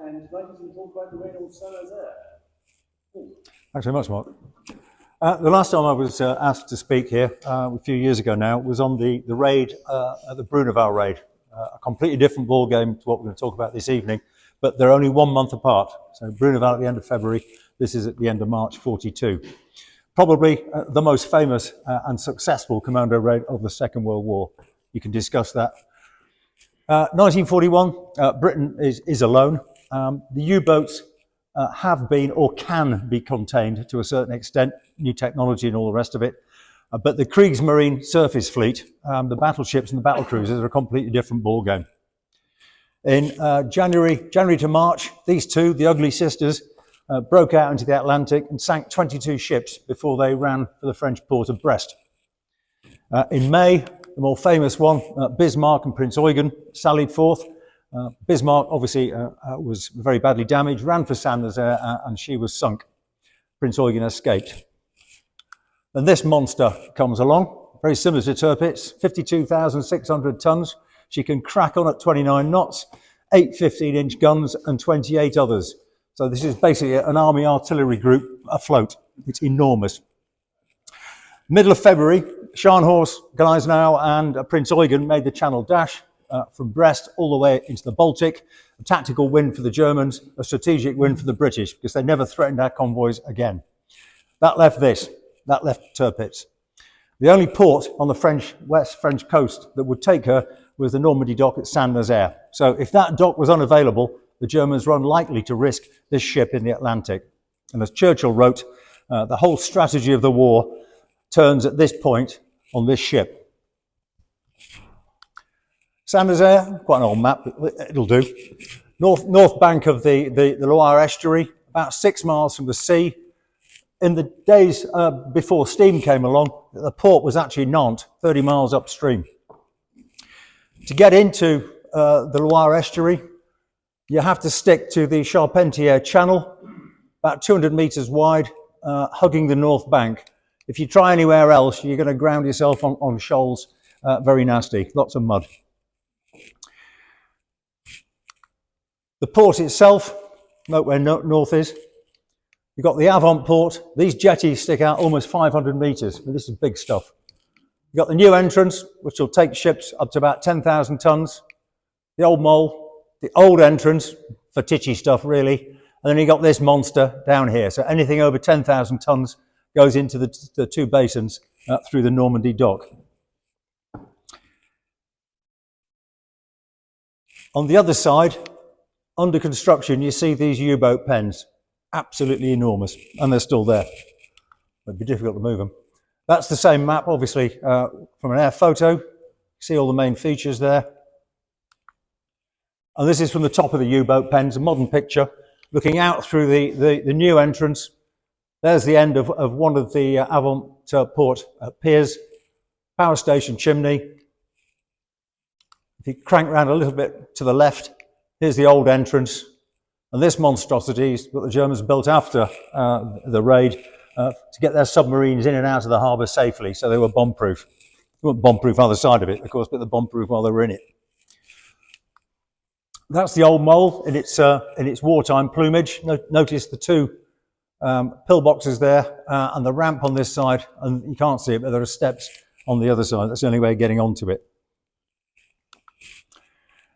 and tonight he's going to talk about the raid on St Nazaire. Thanks very much, Mark. The last time I was asked to speak here, a few years ago now, was on the raid, the Bruneval raid. A completely different ball game to what we're going to talk about this evening, but they're only 1 month apart. So Bruneval at the end of February, this is at the end of March 42. Probably the most famous and successful commando raid of the Second World War. You can discuss that. 1941, Britain is alone. The U-boats have been or can be contained to a certain extent, new technology and all the rest of it. But the Kriegsmarine surface fleet, the battleships and the battlecruisers are a completely different ballgame. In January to March, these two, the ugly sisters, broke out into the Atlantic and sank 22 ships before they ran for the French port of Brest. In May, the more famous one, Bismarck and Prince Eugen, sallied forth. Bismarck obviously was very badly damaged, ran for St Nazaire, and she was sunk. Prince Eugen escaped. And this monster comes along, very similar to Tirpitz, 52,600 tons. She can crack on at 29 knots, 8 15-inch guns and 28 others. So this is basically an army artillery group afloat. It's enormous. Middle of February, Scharnhorst, Gneisenau and Prince Eugen made the Channel dash from Brest all the way into the Baltic. A tactical win for the Germans, a strategic win for the British, because they never threatened our convoys again. That left Tirpitz. The only port on the West French coast that would take her was the Normandie dock at St Nazaire. So if that dock was unavailable, the Germans were unlikely to risk this ship in the Atlantic. And as Churchill wrote, the whole strategy of the war turns at this point on this ship. St Nazaire, quite an old map, it'll do. North bank of the Loire estuary, about 6 miles from the sea. In the days before steam came along, the port was actually Nantes, 30 miles upstream. To get into the Loire estuary, you have to stick to the Charpentier Channel, about 200 meters wide, hugging the north bank. If you try anywhere else, you're going to ground yourself on shoals, very nasty, lots of mud. The port itself, note where north is. You've got the avant port. These jetties stick out almost 500 meters. This is big stuff. You've got the new entrance, which will take ships up to about 10,000 tons. The old mole, the old entrance for titchy stuff, really. And then you've got this monster down here. So anything over 10,000 tons goes into the two basins through the Normandie dock. On the other side, under construction, you see these U-boat pens. Absolutely enormous, and they're still there. It'd be difficult to move them. That's the same map, obviously, from an air photo. See all the main features there. And this is from the top of the U-boat pens, a modern picture, looking out through the new entrance. There's the end of one of the avant port piers, power station chimney. If you crank round a little bit to the left, here's the old entrance. And this monstrosity is what the Germans built after the raid to get their submarines in and out of the harbour safely, so they were bomb-proof. They weren't bomb-proof either side of it, of course, but they're bomb-proof while they were in it. That's the old mole in its wartime plumage. Notice the two pillboxes there and the ramp on this side, and you can't see it, but there are steps on the other side. That's the only way of getting onto it.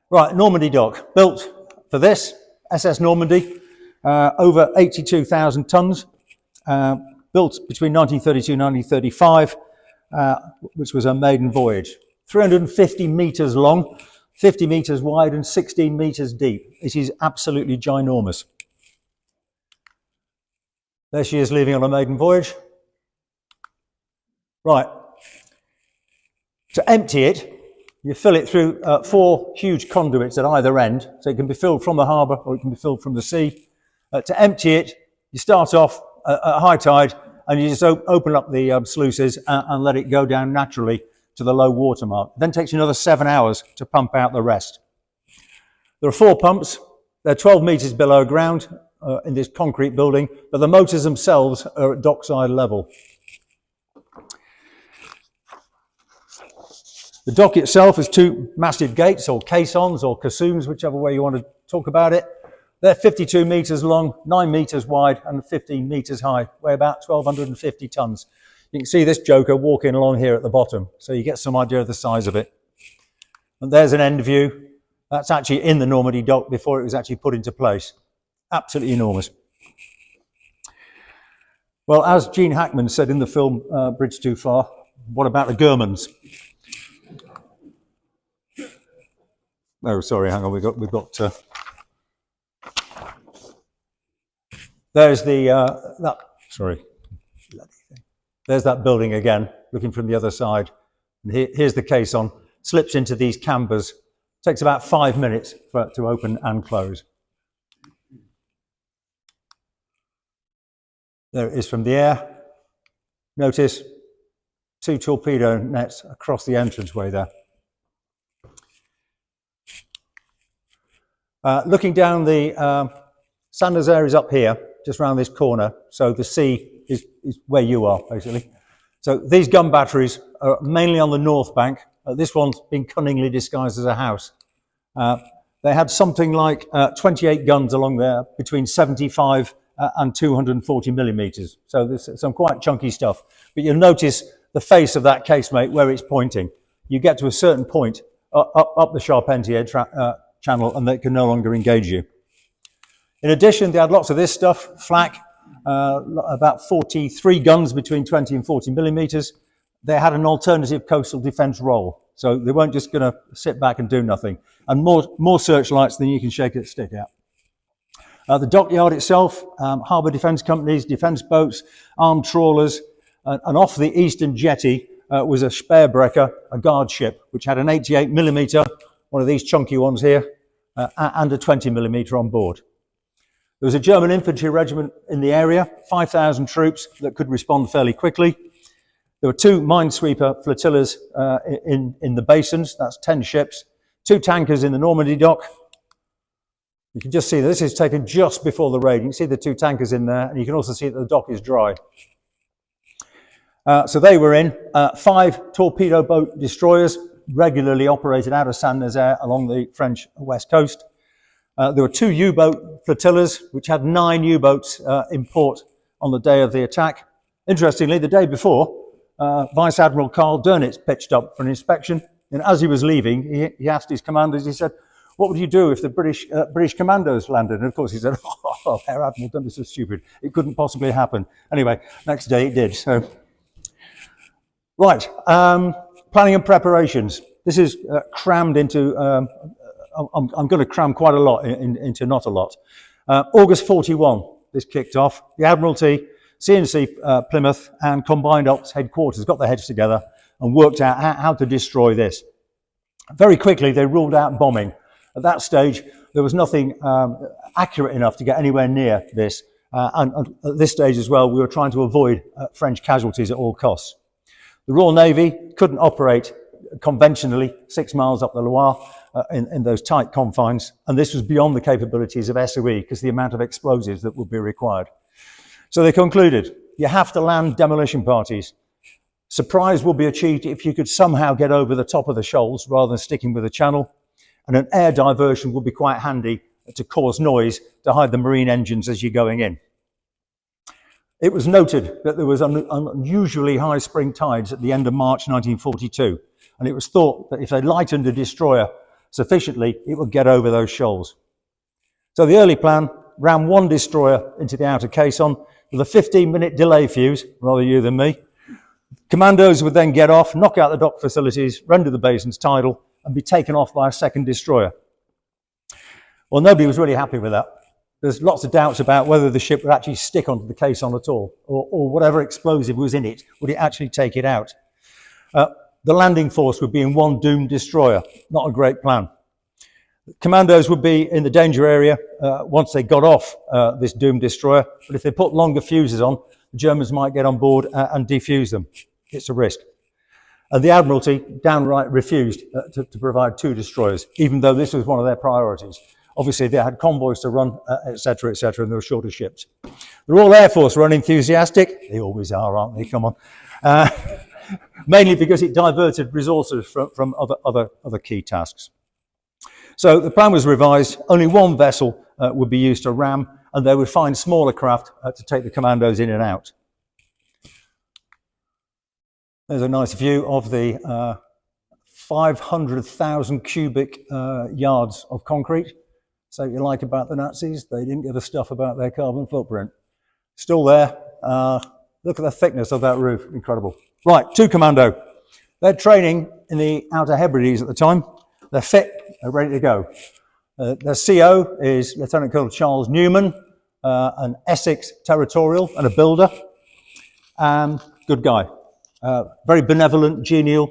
Right, Normandie dock, built for this. SS Normandie, over 82,000 tons, built between 1932 and 1935, which was a maiden voyage. 350 meters long, 50 meters wide and 16 meters deep. It is absolutely ginormous. There she is leaving on a maiden voyage. Right, to empty it, you fill it through 4 huge conduits at either end, so it can be filled from the harbour or it can be filled from the sea. To empty it, you start off at high tide and you just open up the sluices and let it go down naturally to the low water mark. It then takes you another 7 hours to pump out the rest. There are 4 pumps. They're 12 metres below ground in this concrete building, but the motors themselves are at dockside level. The dock itself has 2 massive gates, or caissons, or caissons, whichever way you want to talk about it. They're 52 metres long, 9 metres wide, and 15 metres high, weigh about 1,250 tonnes. You can see this joker walking along here at the bottom, so you get some idea of the size of it. And there's an end view. That's actually in the Normandie dock before it was actually put into place. Absolutely enormous. Well, as Gene Hackman said in the film Bridge Too Far, what about the Germans? Oh, sorry, hang on, we've got there's the, there's that building again, looking from the other side. And here's the caisson, slips into these cambers. Takes about 5 minutes for it to open and close. There it is from the air. Notice 2 torpedo nets across the entranceway there. Looking down the St Nazaire is up here, just around this corner. So the sea is where you are, basically. So these gun batteries are mainly on the north bank. This one's been cunningly disguised as a house. They had something like 28 guns along there, between 75 and 240 millimeters. So there's some quite chunky stuff. But you'll notice the face of that casemate where it's pointing. You get to a certain point up the Charpentier channel and they can no longer engage you. In addition, they had lots of this stuff, flak, about 43 guns between 20 and 40 millimeters. They had an alternative coastal defence role. So they weren't just going to sit back and do nothing. And more searchlights than you can shake a stick at. The dockyard itself, harbour defence companies, defence boats, armed trawlers, and off the eastern jetty was a Speerbrecher, a guard ship, which had an 88 millimeter, one of these chunky ones here, and a 20 millimeter on board. There was a German infantry regiment in the area, 5,000 troops that could respond fairly quickly. There were 2 minesweeper flotillas in the basins, that's 10 ships, 2 tankers in the Normandy dock. You can just see this is taken just before the raid. You can see the 2 tankers in there, and you can also see that the dock is dry. So they were in. 5 torpedo boat destroyers regularly operated out of St Nazaire along the French west coast. There were 2 U-boat flotillas, which had 9 U-boats in port on the day of the attack. Interestingly, the day before, Vice Admiral Karl Dönitz pitched up for an inspection, and as he was leaving, he asked his commanders, he said, "What would you do if the British Commandos landed?" And of course he said, "Oh, Herr Admiral Dönitz is stupid. It couldn't possibly happen." Anyway, next day it did. So, right, planning and preparations. This is crammed into, I'm going to cram quite a lot into not a lot. August 41, this kicked off. The Admiralty, CNC Plymouth and Combined Ops headquarters got their heads together and worked out how to destroy this. Very quickly they ruled out bombing. At that stage there was nothing accurate enough to get anywhere near this, and at this stage as well we were trying to avoid French casualties at all costs. The Royal Navy couldn't operate conventionally 6 miles up the Loire in those tight confines, and this was beyond the capabilities of SOE because the amount of explosives that would be required. So they concluded, you have to land demolition parties. Surprise will be achieved if you could somehow get over the top of the shoals rather than sticking with the channel, and an air diversion would be quite handy to cause noise to hide the marine engines as you're going in. It was noted that there was unusually high spring tides at the end of March 1942, and it was thought that if they lightened a destroyer sufficiently, it would get over those shoals. So the early plan ran 1 destroyer into the outer caisson with a 15-minute delay fuse, rather you than me. Commandos would then get off, knock out the dock facilities, render the basins tidal, and be taken off by a 2nd destroyer. Well, nobody was really happy with that. There's lots of doubts about whether the ship would actually stick onto the caisson at all, or whatever explosive was in it, would it actually take it out? The landing force would be in 1 doomed destroyer. Not a great plan. Commandos would be in the danger area once they got off this doomed destroyer, but if they put longer fuses on, the Germans might get on board and defuse them. It's a risk. And the Admiralty downright refused to provide 2 destroyers, even though this was one of their priorities. Obviously, they had convoys to run, etc., and they were short of ships. The Royal Air Force were unenthusiastic. They always are, aren't they? Come on. Mainly because it diverted resources from other key tasks. So the plan was revised. Only 1 vessel would be used to ram, and they would find smaller craft to take the Commandos in and out. There's a nice view of the 500,000 cubic yards of concrete. So you like about the Nazis, they didn't give a stuff about their carbon footprint. Still there. Look at the thickness of that roof, incredible. Right, 2 Commando. They're training in the Outer Hebrides at the time. They're fit, they're ready to go. Their CO is Lieutenant Colonel Charles Newman, an Essex territorial and a builder. Good guy. Very benevolent, genial,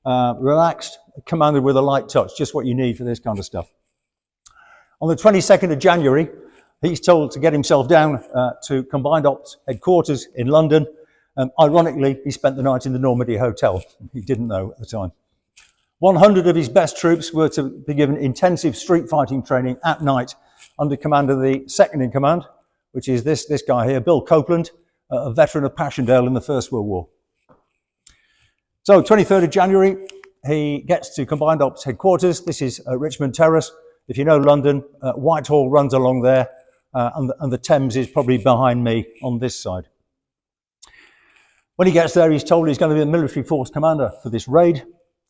relaxed, commanded with a light touch, just what you need for this kind of stuff. On the 22nd of January, he's told to get himself down to Combined Ops headquarters in London. Ironically, he spent the night in the Normandie hotel. He didn't know at the time. 100 of his best troops were to be given intensive street fighting training at night under command of the second in command, which is this guy here, Bill Copeland, a veteran of Passchendaele in the First World War. So 23rd of January, he gets to Combined Ops headquarters. This is Richmond Terrace. If you know London, Whitehall runs along there, and the Thames is probably behind me on this side. When he gets there, he's told he's going to be the military force commander for this raid.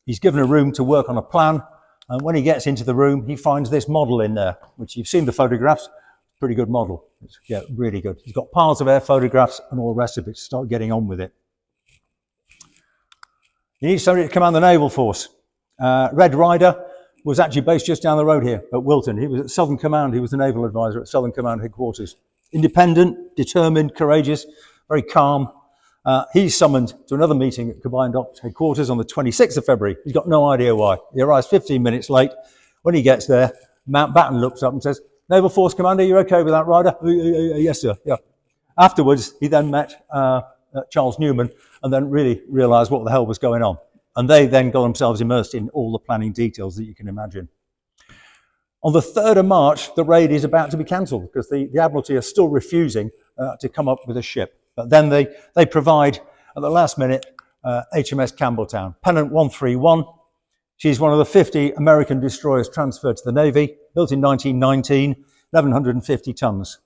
He's given a room to work on a plan, and when he gets into the room, he finds this model in there, which you've seen the photographs. Pretty good model. Yeah, really good. He's got piles of air photographs and all the rest of it to start getting on with it. He needs somebody to command the naval force. Red Ryder was actually based just down the road here at Wilton. He was at Southern Command. He was the naval advisor at Southern Command headquarters. Independent, determined, courageous, very calm. He's summoned to another meeting at Combined Ops headquarters on the 26th of February. He's got no idea why. He arrives 15 minutes late. When he gets there, Mountbatten looks up and says, "Naval Force Commander, you okay with that, Ryder?" "Yes, sir." Yeah. Afterwards, he then met Charles Newman and then really realised what the hell was going on. And they then got themselves immersed in all the planning details that you can imagine. On the 3rd of March, the raid is about to be cancelled because the Admiralty are still refusing to come up with a ship. But then they provide, at the last minute, HMS Campbelltown, Pennant 131. She's one of the 50 American destroyers transferred to the Navy, built in 1919, 1,150 tons.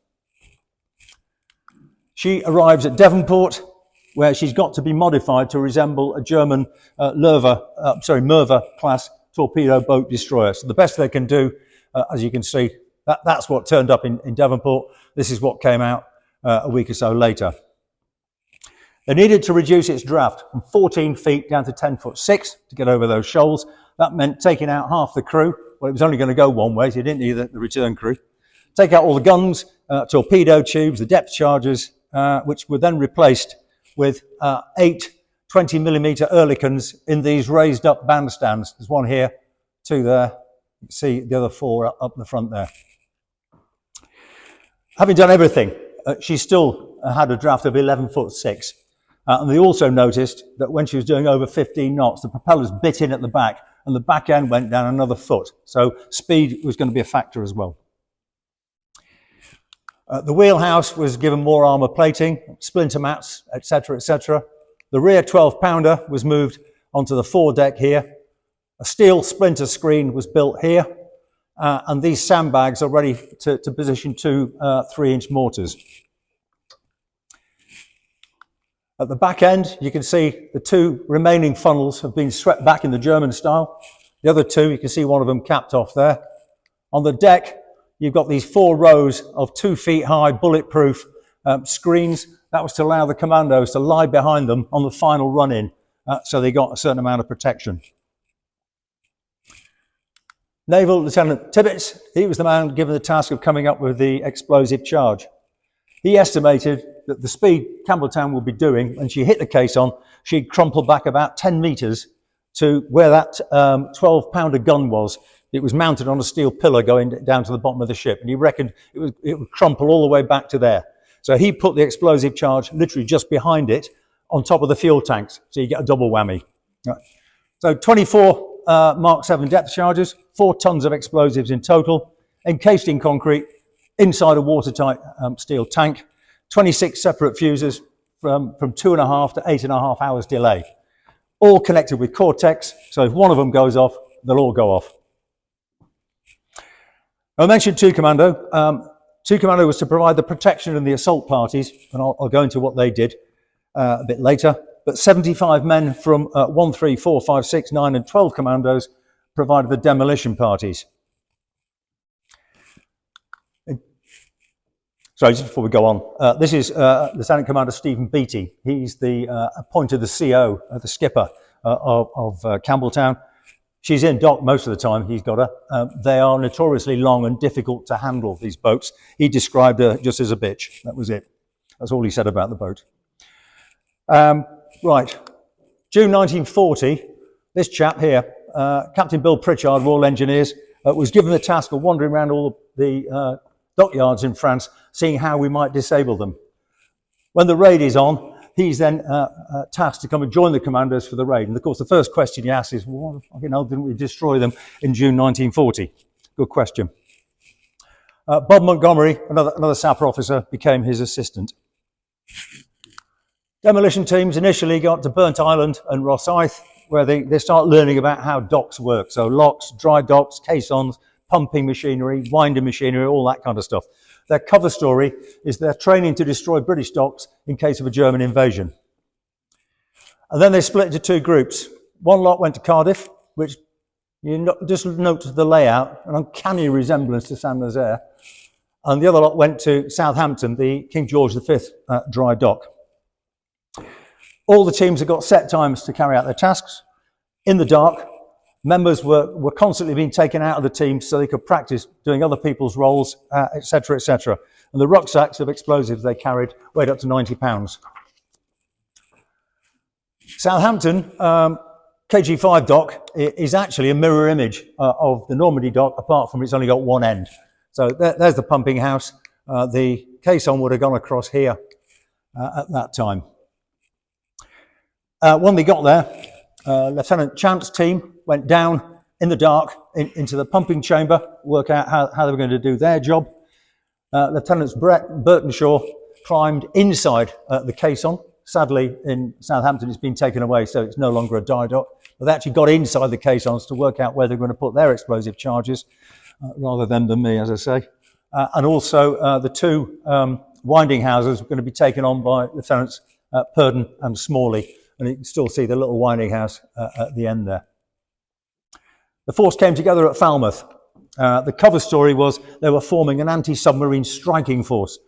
She arrives at Devonport, where she's got to be modified to resemble a German Merva-class torpedo boat destroyer. So the best they can do, as you can see, that's what turned up in Devonport. This is what came out a week or so later. They needed to reduce its draft from 14 feet down to 10'6" to get over those shoals. That meant taking out half the crew. Well, it was only going to go one way, so you didn't need the return crew. Take out all the guns, torpedo tubes, the depth charges, which were then replaced with 8 20mm Oerlikons in these raised up bandstands. There's one here, 2 there. You can see the other 4 up the front there. Having done everything, she still had a draft of 11'6". And they also noticed that when she was doing over 15 knots, the propellers bit in at the back and the back end went down another foot. So speed was going to be a factor as well. The wheelhouse was given more armour plating, splinter mats, etc., etc. The rear 12-pounder was moved onto the foredeck here. A steel splinter screen was built here, and these sandbags are ready to position 2 3-inch mortars. At the back end, you can see the 2 remaining funnels have been swept back in the German style. The other 2, you can see one of them capped off there. On the deck, you've got these 4 rows of 2 feet high bulletproof screens. That was to allow the Commandos to lie behind them on the final run-in, so they got a certain amount of protection. Naval Lieutenant Tirpitz, he was the man given the task of coming up with the explosive charge. He estimated that the speed Campbelltown would be doing, when she hit the caisson, she'd crumple back about 10 metres to where that 12-pounder gun was. It was mounted on a steel pillar going down to the bottom of the ship, and he reckoned it would crumple all the way back to there. So he put the explosive charge literally just behind it on top of the fuel tanks, so you get a double whammy. Right. So 24 Mark 7 depth charges, 4 tons of explosives in total, encased in concrete, inside a watertight steel tank, 26 separate fuses from 2.5 to 8.5 hours delay, all connected with Cortex, so if one of them goes off, they'll all go off. I mentioned 2 Commando. 2 Commando was to provide the protection of the assault parties, and I'll go into what they did a bit later. But 75 men from 1, 3, 4, 5, 6, 9 and 12 Commandos provided the demolition parties. Sorry, just before we go on, this is Lieutenant Commander Stephen Beattie. He's the appointed the CO, the skipper of Campbelltown. She's in dock most of the time, he's got her. They are notoriously long and difficult to handle, these boats. He described her just as a bitch. That was it. That's all he said about the boat. Right. June 1940, this chap here, Captain Bill Pritchard, Royal Engineers, was given the task of wandering around all the dockyards in France, seeing how we might disable them. When the raid is on, he's then tasked to come and join the Commandos for the raid. And of course, the first question he asks is, well, didn't we destroy them in June 1940? Good question. Bob Montgomery, another sapper officer, became his assistant. Demolition teams initially got to Burnt Island and Rosyth, where they start learning about how docks work. So locks, dry docks, caissons, pumping machinery, winding machinery, all that kind of stuff. Their cover story is their training to destroy British docks in case of a German invasion. And then they split into 2 groups. One lot went to Cardiff, which just note the layout, an uncanny resemblance to St Nazaire. And the other lot went to Southampton, the King George V dry dock. All the teams have got set times to carry out their tasks. In the dark, members were constantly being taken out of the team so they could practice doing other people's roles, etc., etc. And the rucksacks of explosives they carried weighed up to 90 pounds. Southampton, KG5 dock, is actually a mirror image of the Normandie dock, apart from it's only got one end. So there's the pumping house. The caisson would have gone across here at that time. When they got there, Lieutenant Chant's team went down in the dark into the pumping chamber, work out how they were going to do their job. Lieutenants Burtonshaw climbed inside the caisson. Sadly, in Southampton, it's been taken away, so it's no longer a dry dock. But they actually got inside the caissons to work out where they're going to put their explosive charges, rather than me, as I say. And also, the 2 winding houses were going to be taken on by Lieutenants Purdon and Smalley. And you can still see the little winding house at the end there. The force came together at Falmouth. The cover story was they were forming an anti-submarine striking force.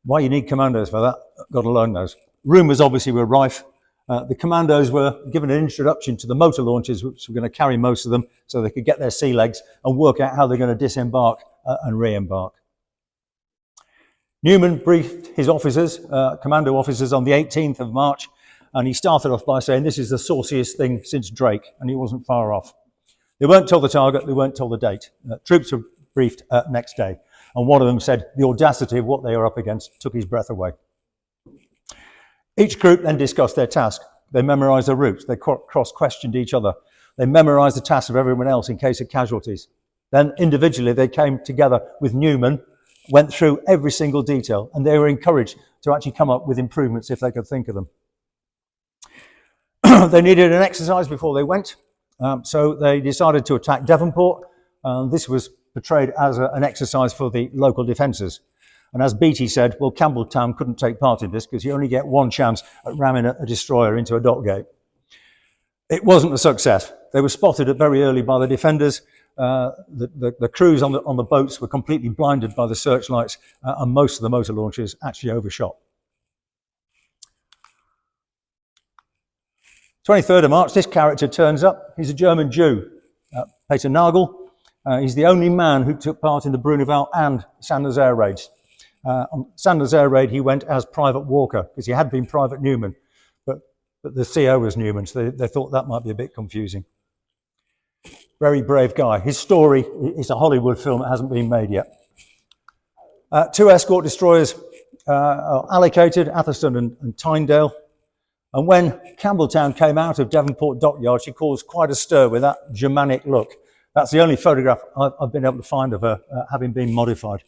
Why you need commandos for that, God alone knows. Rumours obviously were rife. The Commandos were given an introduction to the motor launches, which were going to carry most of them, so they could get their sea legs and work out how they're going to disembark and re-embark. Newman briefed his officers, Commando officers, on the 18th of March, and he started off by saying, this is the sauciest thing since Drake, and he wasn't far off. They weren't told the target, they weren't told the date. Troops were briefed next day, and one of them said the audacity of what they were up against took his breath away. Each group then discussed their task. They memorised their routes, they cross-questioned each other. They memorised the tasks of everyone else in case of casualties. Then individually they came together with Newman, went through every single detail, and they were encouraged to actually come up with improvements if they could think of them. They needed an exercise before they went, so they decided to attack Devonport. This was portrayed as an exercise for the local defences. And as Beattie said, well, Campbelltown couldn't take part in this because you only get one chance at ramming a destroyer into a dock gate. It wasn't a success. They were spotted very early by the defenders. The crews on the boats were completely blinded by the searchlights, and most of the motor launches actually overshot. 23rd of March, this character turns up. He's a German Jew, Peter Nagel. He's the only man who took part in the Bruneval and St Nazaire raids. On St Nazaire raid, he went as Private Walker, because he had been Private Newman, but the CO was Newman, so they thought that might be a bit confusing. Very brave guy. His story is a Hollywood film that hasn't been made yet. 2 escort destroyers are allocated, Atherstone and Tyndale. And when Campbelltown came out of Devonport Dockyard, she caused quite a stir with that Germanic look. That's the only photograph I've been able to find of her having been modified.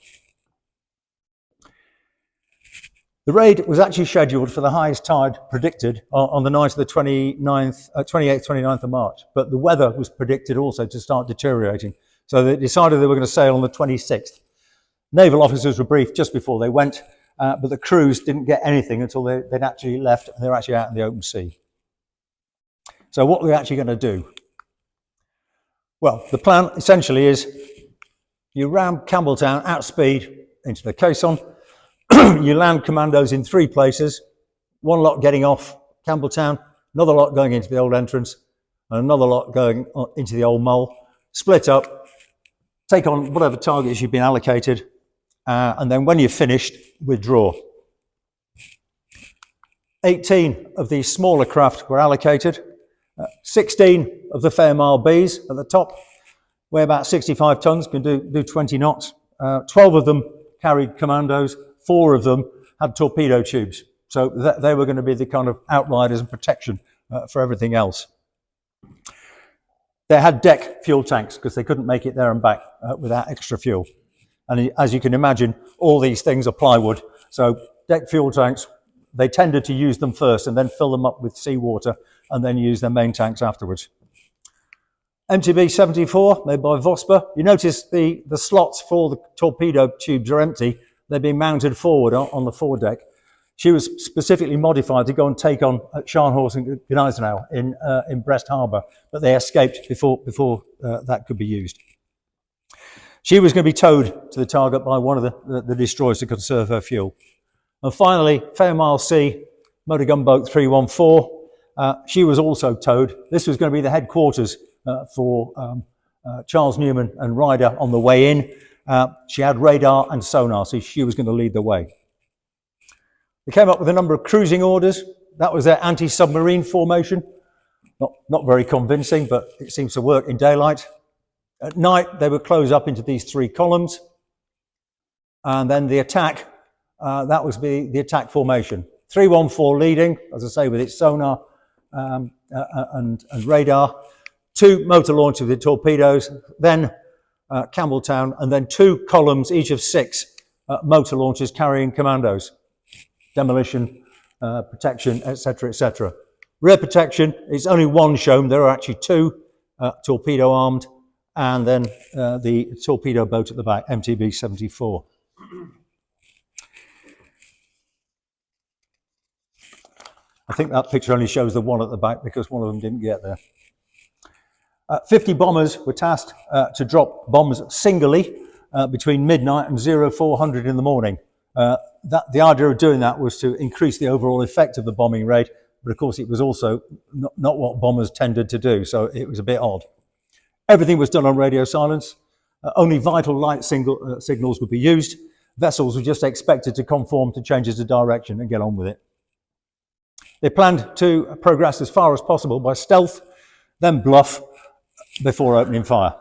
The raid was actually scheduled for the highest tide predicted on the night of the 28th, 29th of March, but the weather was predicted also to start deteriorating. So they decided they were going to sail on the 26th. Naval officers were briefed just before they went, but the crews didn't get anything until they'd actually left and they were actually out in the open sea. So what were they actually going to do? Well, the plan essentially is you ram Campbelltown at speed into the caisson. You land commandos in 3 places, one lot getting off Campbelltown, another lot going into the old entrance, and another lot going into the old mole. Split up, take on whatever targets you've been allocated, and then when you're finished, withdraw. 18 of these smaller craft were allocated. 16 of the Fairmile Bs at the top, weigh about 65 tons, can do 20 knots. 12 of them carried commandos, 4 of them had torpedo tubes. So they were going to be the kind of outriders and protection for everything else. They had deck fuel tanks because they couldn't make it there and back without extra fuel. And as you can imagine, all these things are plywood. So deck fuel tanks, they tended to use them first and then fill them up with seawater and then use their main tanks afterwards. MTB 74, made by Vosper. You notice the slots for the torpedo tubes are empty. They're being mounted forward on the foredeck. She was specifically modified to go and take on Scharnhorst and Gneisenau in Brest Harbour, but they escaped before that could be used. She was going to be towed to the target by one of the destroyers to conserve her fuel. And finally, Fairmile C, motor gunboat 314. She was also towed. This was going to be the headquarters for Charles Newman and Ryder on the way in. She had radar and sonar, so she was going to lead the way. They came up with a number of cruising orders. That was their anti-submarine formation. Not very convincing, but it seems to work in daylight. At night, they would close up into these 3 columns. And then the attack, that was the attack formation. 314 leading, as I say, with its sonar and radar. 2 motor launches with the torpedoes, then Campbelltown, and then 2 columns, each of 6 motor launches carrying commandos. Demolition, protection, etc., etc. Rear protection is only 1 shown. There are actually 2 torpedo armed, and then the torpedo boat at the back, MTB 74. I think that picture only shows the one at the back because one of them didn't get there. 50 bombers were tasked to drop bombs singly between midnight and 0400 in the morning. The idea of doing that was to increase the overall effect of the bombing rate, but of course it was also not what bombers tended to do, so it was a bit odd. Everything was done on radio silence. Only vital light signals would be used. Vessels were just expected to conform to changes of direction and get on with it. They planned to progress as far as possible by stealth, then bluff before opening fire.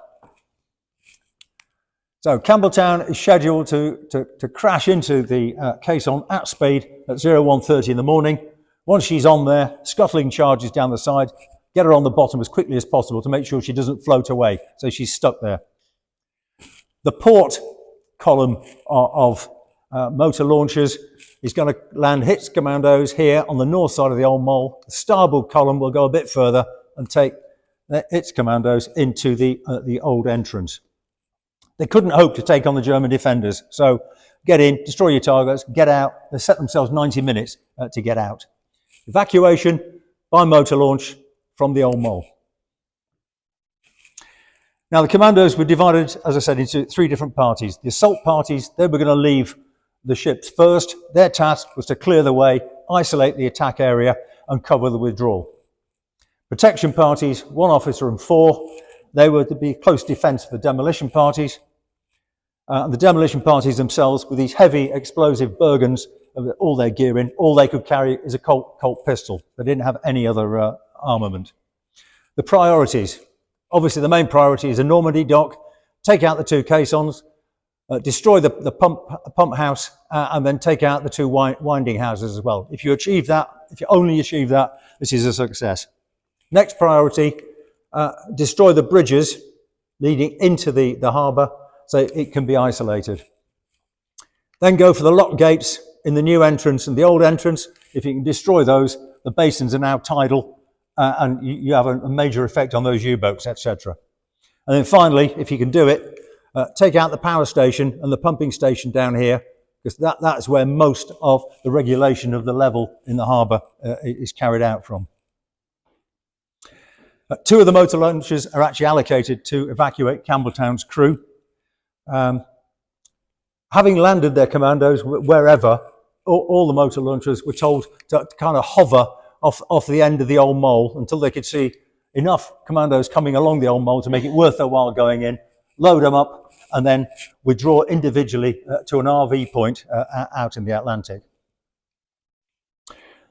So Campbelltown is scheduled to crash into the caisson at speed at 0130 in the morning. Once she's on there, scuttling charges down the side, get her on the bottom as quickly as possible to make sure she doesn't float away, so she's stuck there. The port column of motor launchers is going to land its commandos here on the north side of the old mole. The starboard column will go a bit further and take its commandos into the old entrance. They couldn't hope to take on the German defenders, so get in, destroy your targets, get out. They set themselves 90 minutes to get out. Evacuation by motor launch from the old mole. Now the commandos were divided, as I said, into 3 different parties. The assault parties, they were going to leave the ships first. Their task was to clear the way, isolate the attack area, and cover the withdrawal. Protection parties, 1 officer and 4. They were to be close defence for the demolition parties. The demolition parties themselves, with these heavy explosive Bergens, all their gear in, all they could carry is a Colt pistol. They didn't have any other armament. The priorities. Obviously, the main priority is a Normandie dock, take out the 2 caissons, destroy the pump house, and then take out the 2 winding houses as well. If you achieve that, if you only achieve that, this is a success. Next priority, destroy the bridges leading into the harbour so it can be isolated. Then go for the lock gates in the new entrance and the old entrance. If you can destroy those, the basins are now tidal and you have a major effect on those U-boats, etc. And then finally, if you can do it, take out the power station and the pumping station down here, because that's where most of the regulation of the level in the harbour is carried out from. Two of the motor launchers are actually allocated to evacuate Campbelltown's crew. Having landed their commandos wherever, all the motor launchers were told to kind of hover off the end of the old mole until they could see enough commandos coming along the old mole to make it worth their while going in, load them up, and then withdraw individually to an RV point out in the Atlantic.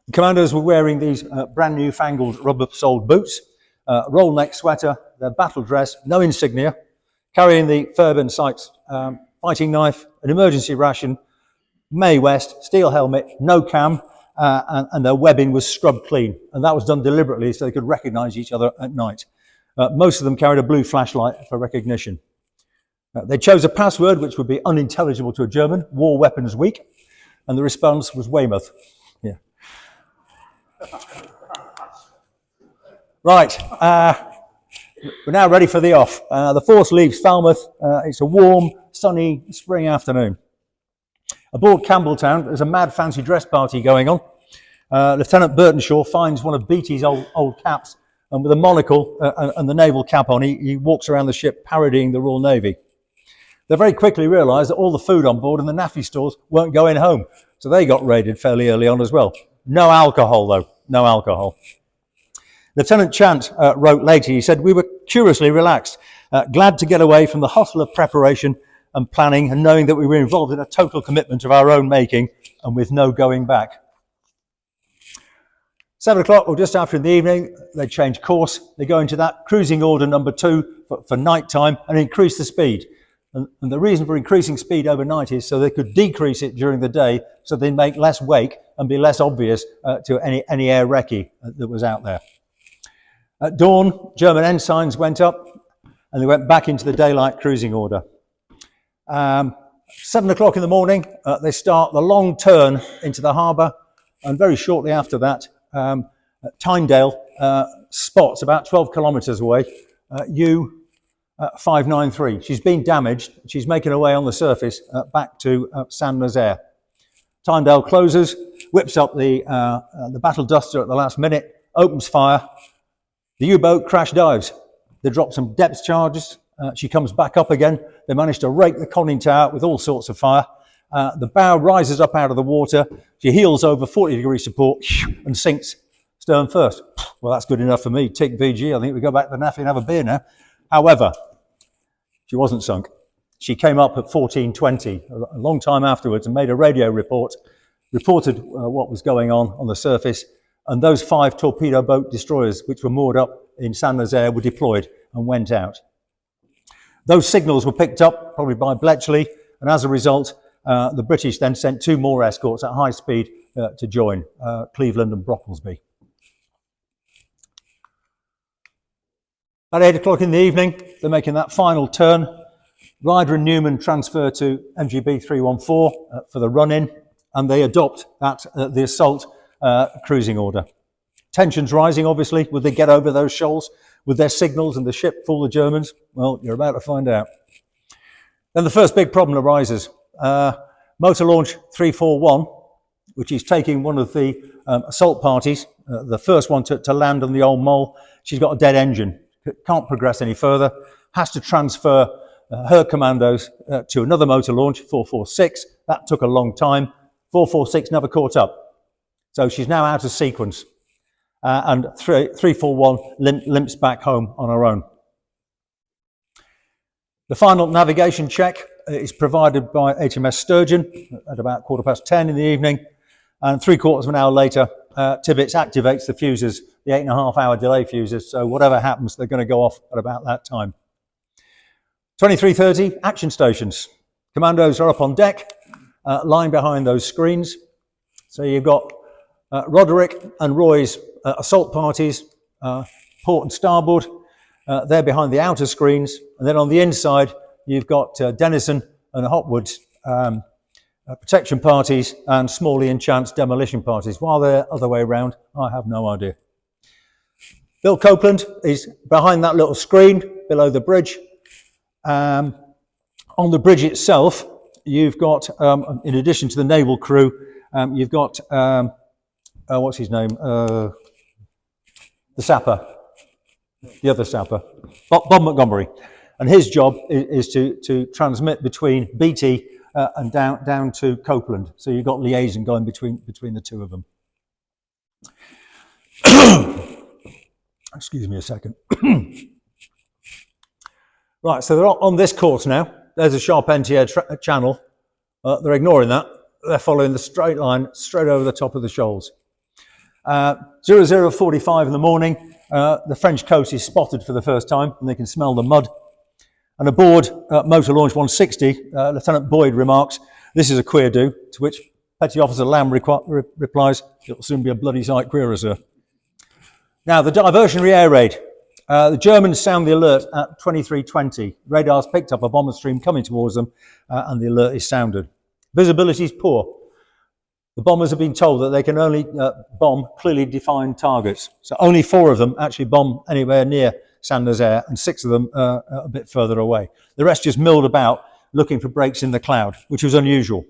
The commandos were wearing these brand new fangled rubber-soled boots, roll neck sweater, their battle dress, no insignia, carrying the Fairbairn Sykes fighting knife, an emergency ration, May West, steel helmet, no cam, and their webbing was scrubbed clean. And that was done deliberately so they could recognise each other at night. Most of them carried a blue flashlight for recognition. They chose a password which would be unintelligible to a German, War Weapons Week, and the response was Weymouth. Yeah. Right, we're now ready for the off. The force leaves Falmouth. It's a warm, sunny spring afternoon. Aboard Campbelltown, there's a mad fancy dress party going on. Lieutenant Burtonshaw finds one of Beattie's old caps, and with a monocle and the naval cap on, he walks around the ship parodying the Royal Navy. They very quickly realised that all the food on board in the NAFI stores weren't going home, so they got raided fairly early on as well. No alcohol, though. No alcohol. Lieutenant Chant wrote later, he said, "We were curiously relaxed, glad to get away from the hustle of preparation and planning and knowing that we were involved in a total commitment of our own making and with no going back." 7 o'clock or just after in the evening, they change course. They go into that cruising order number 2 for night time and increase the speed. And the reason for increasing speed overnight is so they could decrease it during the day so they make less wake and be less obvious to any air recce that was out there. At dawn, German ensigns went up and they went back into the daylight cruising order. 7 o'clock in the morning, they start the long turn into the harbour, and very shortly after that, Tyndale spots about 12 kilometres away, U-593. She's been damaged. She's making her way on the surface back to St Nazaire. Tyndale closes, whips up the battle duster at the last minute, opens fire. The U-boat crash dives. They drop some depth charges. She comes back up again. They manage to rake the conning tower with all sorts of fire. The bow rises up out of the water. She heels over 40-degree support and sinks stern first. Well, that's good enough for me. Tick VG. I think we go back to the NAFI and have a beer now. However, she wasn't sunk. She came up at 14:20, a long time afterwards, and made a radio report, reported what was going on the surface, and those 5 torpedo boat destroyers which were moored up in St Nazaire were deployed and went out. Those signals were picked up probably by Bletchley, and as a result, the British then sent 2 more escorts at high speed to join, Cleveland and Brocklesby. At 8 o'clock in the evening, they're making that final turn. Ryder and Newman transfer to MGB 314 for the run-in, and they adopt that the assault cruising order. Tensions rising, obviously. Would they get over those shoals with their signals and the ship full of Germans? Well, you're about to find out. Then the first big problem arises. Motor launch 341, which is taking one of the assault parties, the first one to land on the old mole. She's got a dead engine. Can't progress any further. Has to transfer her commandos to another motor launch, 446. That took a long time. 446 never caught up. So she's now out of sequence. And 341 limps back home on her own. The final navigation check is provided by HMS Sturgeon at about 10:15 in the evening. And 3/4 of an hour later, Tirpitz activates the fuses, the 8.5-hour delay fuses. So whatever happens, they're going to go off at about that time. 23:30, action stations. Commandos are up on deck, lying behind those screens. So you've got Roderick and Roy's assault parties, port and starboard. They're behind the outer screens. And then on the inside, you've got Denison and Hotwood's protection parties and Smalley and Chance demolition parties. While they're other way around, I have no idea. Bill Copeland is behind that little screen below the bridge, On the bridge itself, you've got, in addition to the naval crew, you've got, what's his name? The sapper, the other sapper, Bob Montgomery. And his job is to transmit between BT and down to Copeland. So you've got liaison going between the two of them. Excuse me a second. Right, so they're on this course now. There's a Charpentier channel. They're ignoring that. They're following the straight line straight over the top of the shoals. 00:45 in the morning, the French coast is spotted for the first time, and they can smell the mud. And aboard Motor Launch 160, Lieutenant Boyd remarks, "This is a queer do," to which Petty Officer Lamb replies, "It'll soon be a bloody sight queerer, sir." Now, the diversionary air raid. The Germans sound the alert at 23:20. Radars picked up a bomber stream coming towards them, and the alert is sounded. Visibility is poor. The bombers have been told that they can only bomb clearly defined targets. So only 4 of them actually bomb anywhere near St Nazaire, and 6 of them a bit further away. The rest just milled about looking for breaks in the cloud, which was unusual.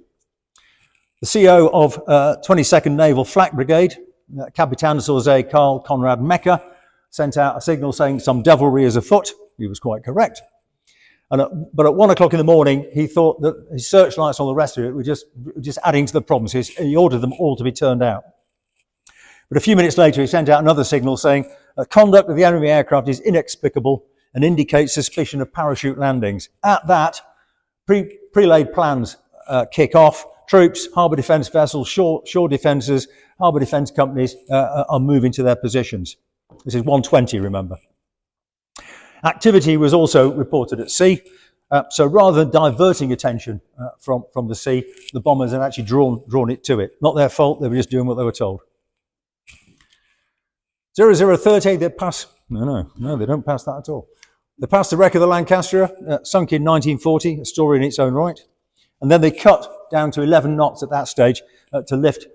The CO of 22nd Naval Flak Brigade, Capitan Sorzé Karl Konrad Mecker, sent out a signal saying some devilry is afoot. He was quite correct. But at 1 o'clock in the morning, he thought that his searchlights and all the rest of it were just adding to the problems. He ordered them all to be turned out. But a few minutes later, he sent out another signal saying, conduct of the enemy aircraft is inexplicable and indicates suspicion of parachute landings. At that, pre-laid plans kick off. Troops, harbour defence vessels, shore defences, harbour defence companies are moving to their positions. This is 1:20, remember. Activity was also reported at sea. So rather than diverting attention from the sea, the bombers had actually drawn it to it. Not their fault, they were just doing what they were told. 00:30, they pass. No, they don't pass that at all. They passed the wreck of the Lancaster, sunk in 1940, a story in its own right. And then they cut down to 11 knots at that stage to lift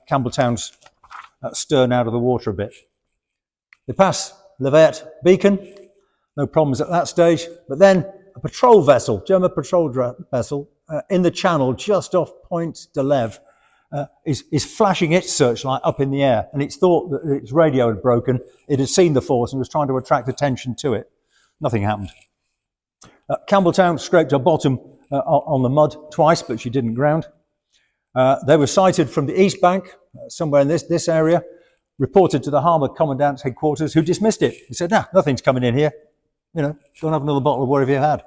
Campbelltown's stern out of the water a bit. They pass Lafayette Beacon, no problems at that stage. But then a patrol vessel, German patrol vessel, in the channel just off Point de Lève, is flashing its searchlight up in the air, and it's thought that its radio had broken. It had seen the force and was trying to attract attention to it. Nothing happened. Campbelltown scraped her bottom on the mud twice, but she didn't ground. They were sighted from the east bank, somewhere in this area, reported to the harbour commandant's headquarters, who dismissed it. He said, nothing's coming in here. Go and have another bottle of whatever you had.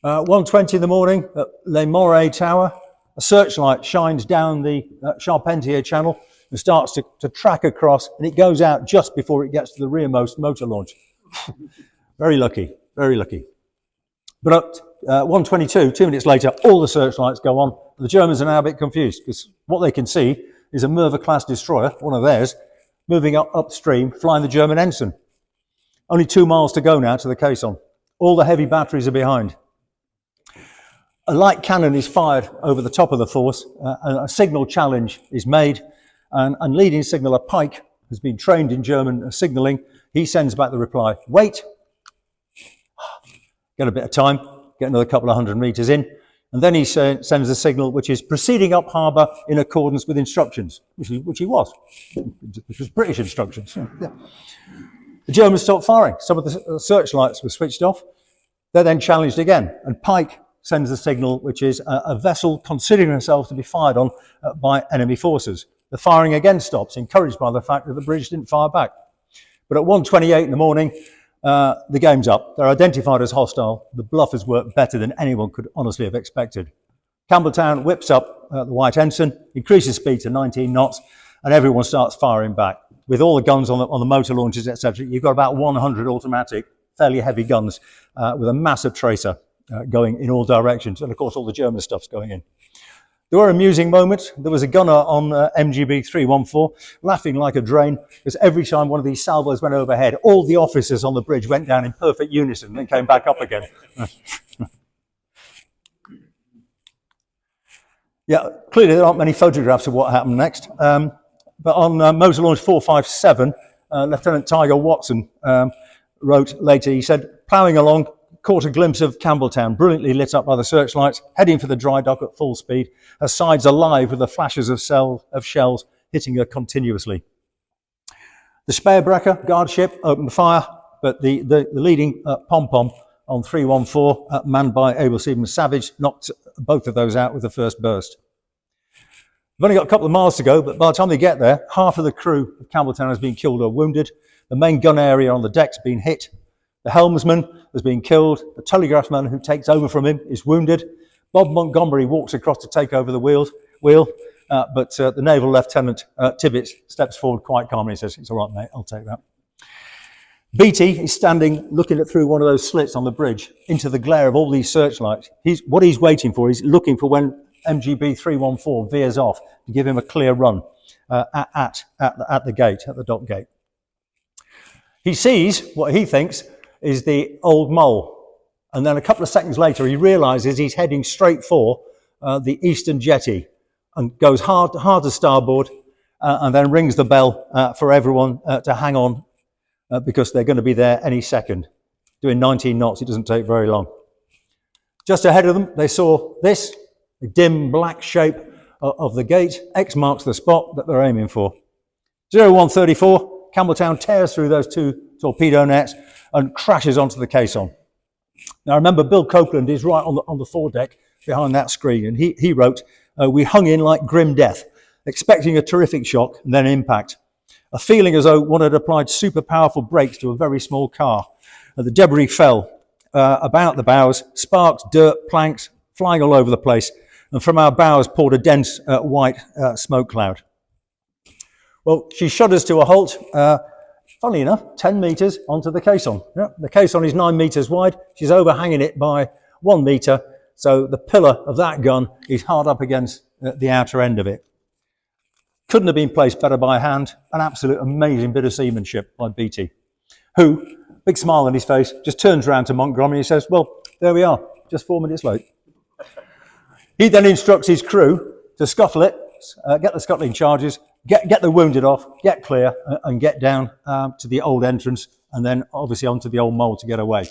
1:20 in the morning at Les Moray Tower, a searchlight shines down the Charpentier channel and starts to track across, and it goes out just before it gets to the rearmost motor launch. Very lucky, very lucky. But at 1:22, 2 minutes later, all the searchlights go on. The Germans are now a bit confused because what they can see is a Merva-class destroyer, one of theirs, moving upstream, flying the German ensign. Only 2 miles to go now to the caisson. All the heavy batteries are behind. A light cannon is fired over the top of the force, and a signal challenge is made, and leading signaller Pike has been trained in German signalling. He sends back the reply, wait, get a bit of time, get another couple of 100 metres in, and then he sends a signal which is proceeding up harbour in accordance with instructions, which he was. It was British instructions. Yeah. The Germans stopped firing. Some of the searchlights were switched off. They're then challenged again, and Pike sends a signal which is a vessel considering herself to be fired on by enemy forces. The firing again stops, encouraged by the fact that the British didn't fire back. But at 1:28 in the morning, the game's up. They're identified as hostile. The bluff has worked better than anyone could honestly have expected. Campbelltown whips up the white ensign, increases speed to 19 knots, and everyone starts firing back. With all the guns on the motor launches, etc., you've got about 100 automatic, fairly heavy guns with a massive tracer going in all directions. And of course, all the German stuff's going in. There were amusing moments. There was a gunner on MGB 314 laughing like a drain because every time one of these salvos went overhead, all the officers on the bridge went down in perfect unison and then came back up again. Yeah, clearly there aren't many photographs of what happened next. But on Motor Launch 457, Lieutenant Tiger Watson wrote later, he said, ploughing along, caught a glimpse of Campbelltown, brilliantly lit up by the searchlights, heading for the dry dock at full speed, her sides alive with the flashes of shells hitting her continuously. The Speerbrecher guard ship opened fire, but the leading pom-pom on 314, manned by able seaman Savage, knocked both of those out with the first burst. We've only got a couple of miles to go, but by the time they get there, half of the crew of Campbelltown has been killed or wounded. The main gun area on the deck's been hit. The helmsman has been killed. The telegraphman who takes over from him is wounded. Bob Montgomery walks across to take over the wheel, but the naval lieutenant, Tirpitz, steps forward quite calmly and says, "It's all right, mate, I'll take that." Beatty is standing looking through one of those slits on the bridge into the glare of all these searchlights. What he's waiting for, he's looking for when MGB 314 veers off to give him a clear run at the gate, at the dock gate. He sees what he thinks is the old mole, and then a couple of seconds later he realises he's heading straight for the eastern jetty and goes hard to starboard and then rings the bell for everyone to hang on because they're going to be there any second. Doing 19 knots, it doesn't take very long. Just ahead of them, they saw this, the dim black shape of the gate. X marks the spot that they're aiming for. 0134, Campbelltown tears through those two torpedo nets and crashes onto the caisson. Now remember, Bill Copeland is right on the foredeck behind that screen, and he wrote, "We hung in like grim death, expecting a terrific shock and then impact. A feeling as though one had applied super powerful brakes to a very small car. The debris fell about the bows, sparks, dirt, planks, flying all over the place, and from our bows poured a dense white smoke cloud." Well, she shudders to a halt, funnily enough, 10 metres onto the caisson. Yeah, the caisson is 9 metres wide. She's overhanging it by 1 metre, so the pillar of that gun is hard up against the outer end of it. Couldn't have been placed better by hand. An absolute amazing bit of seamanship by Beatty, who, big smile on his face, just turns around to Montgomery and says, "Well, there we are, just 4 minutes late." He then instructs his crew to scuttle it, get the scuttling charges, get the wounded off, get clear, and get down to the old entrance, and then obviously onto the old mole to get away,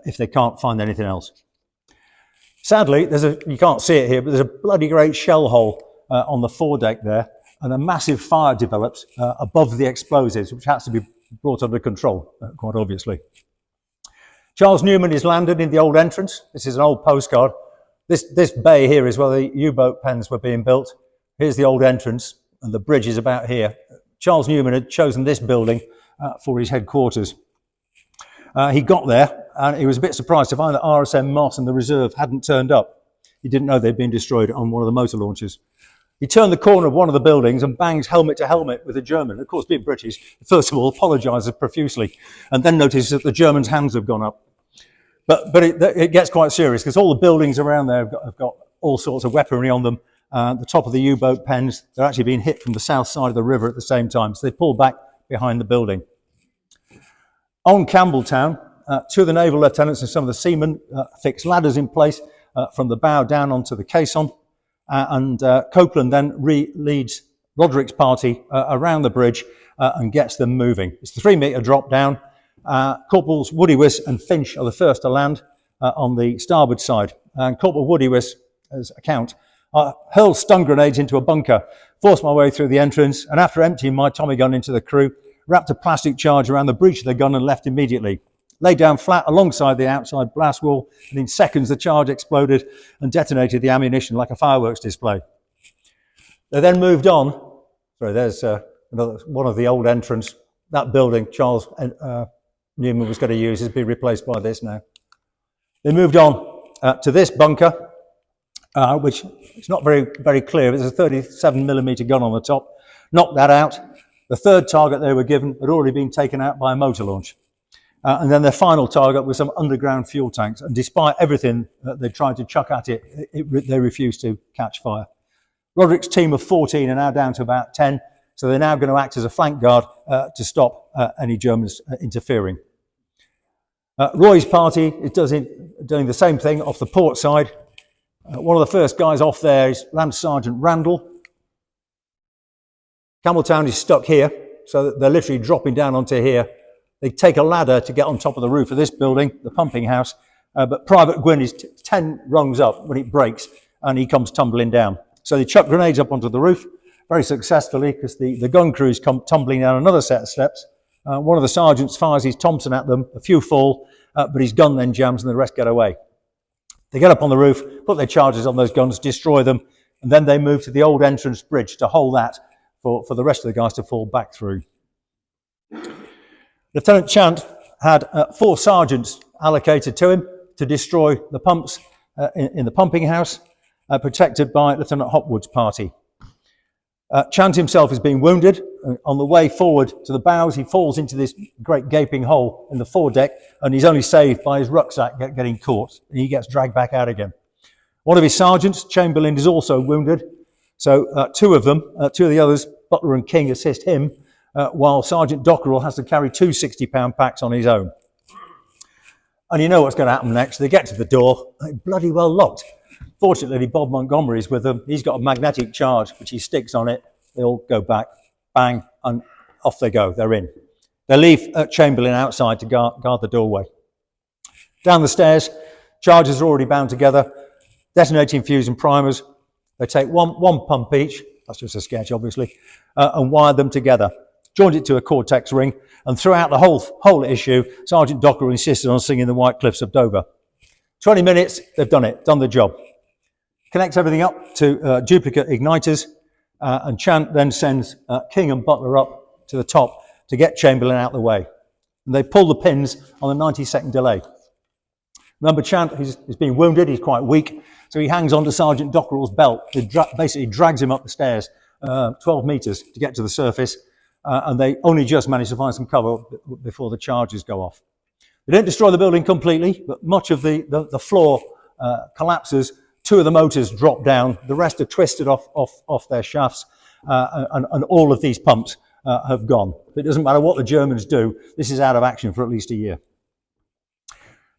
if they can't find anything else. Sadly, you can't see it here, but there's a bloody great shell hole on the foredeck there, and a massive fire develops above the explosives, which has to be brought under control, quite obviously. Charles Newman is landed in the old entrance. This is an old postcard. This bay here is where the U-boat pens were being built. Here's the old entrance, and the bridge is about here. Charles Newman had chosen this building for his headquarters. He got there, and he was a bit surprised to find that RSM Moss and the reserve hadn't turned up. He didn't know they'd been destroyed on one of the motor launchers. He turned the corner of one of the buildings and bangs helmet to helmet with a German. Of course, being British, first of all, apologises profusely, and then notices that the German's hands have gone up. But it gets quite serious, because all the buildings around there have got all sorts of weaponry on them. The top of the U-boat pens, they're actually being hit from the south side of the river at the same time, so they pull back behind the building. On Campbelltown, two of the naval lieutenants and some of the seamen fix ladders in place from the bow down onto the caisson. And Copeland then leads Roderick's party around the bridge and gets them moving. It's the 3-metre drop down. Corporals Woodywis and Finch are the first to land on the starboard side. And Corporal Woodywis, as account, hurled stun grenades into a bunker, forced my way through the entrance, and after emptying my Tommy gun into the crew, wrapped a plastic charge around the breech of the gun and left immediately. Laid down flat alongside the outside blast wall, and in seconds the charge exploded and detonated the ammunition like a fireworks display. They then moved on. Sorry, there's one of the old entrance. That building Charles Newman was going to use has been replaced by this now. They moved on to this bunker, which is not very clear. There's a 37mm gun on the top. Knocked that out. The third target they were given had already been taken out by a motor launch. And then their final target was some underground fuel tanks. And despite everything that they tried to chuck at it, they refused to catch fire. Roderick's team of 14 are now down to about 10. So they're now going to act as a flank guard to stop any Germans interfering. Roy's party is doing the same thing off the port side. One of the first guys off there is Lance Sergeant Randall. Campbelltown is stuck here, so they're literally dropping down onto here They take a ladder to get on top of the roof of this building, the pumping house, but Private Gwyn is 10 rungs up when it breaks, and he comes tumbling down. So they chuck grenades up onto the roof, very successfully, because the gun crews come tumbling down another set of steps. One of the sergeants fires his Thompson at them, a few fall, but his gun then jams and the rest get away. They get up on the roof, put their charges on those guns, destroy them, and then they move to the old entrance bridge to hold that for the rest of the guys to fall back through. Lieutenant Chant had 4 sergeants allocated to him to destroy the pumps in the pumping house, protected by Lieutenant Hopwood's party. Chant himself is being wounded. On the way forward to the bows, he falls into this great gaping hole in the foredeck, and he's only saved by his rucksack getting caught, and he gets dragged back out again. One of his sergeants, Chamberlain, is also wounded. So 2 of the others, Butler and King, assist him, while Sergeant Dockerell has to carry 2 60-pound packs on his own. And you know what's going to happen next. They get to the door, bloody well locked. Fortunately, Bob Montgomery's with them. He's got a magnetic charge, which he sticks on it. They all go back, bang, and off they go. They're in. They leave Chamberlain outside to guard the doorway. Down the stairs, charges are already bound together, detonating fuse and primers. They take one pump each, that's just a sketch obviously, and wire them together. Joined it to a Cortex ring, and throughout the whole issue, Sergeant Dockerell insisted on singing the White Cliffs of Dover. 20 minutes, they've done the job. Connects everything up to duplicate igniters, and Chant then sends King and Butler up to the top to get Chamberlain out of the way. And they pull the pins on a 90-second delay. Remember, Chant is being wounded, he's quite weak, so he hangs onto Sergeant Dockerell's belt. He basically drags him up the stairs, 12 metres to get to the surface, and they only just manage to find some cover before the charges go off. They don't destroy the building completely, but much of the floor collapses. 2 of the motors drop down, the rest are twisted off their shafts, and all of these pumps have gone. It doesn't matter what the Germans do, this is out of action for at least a year.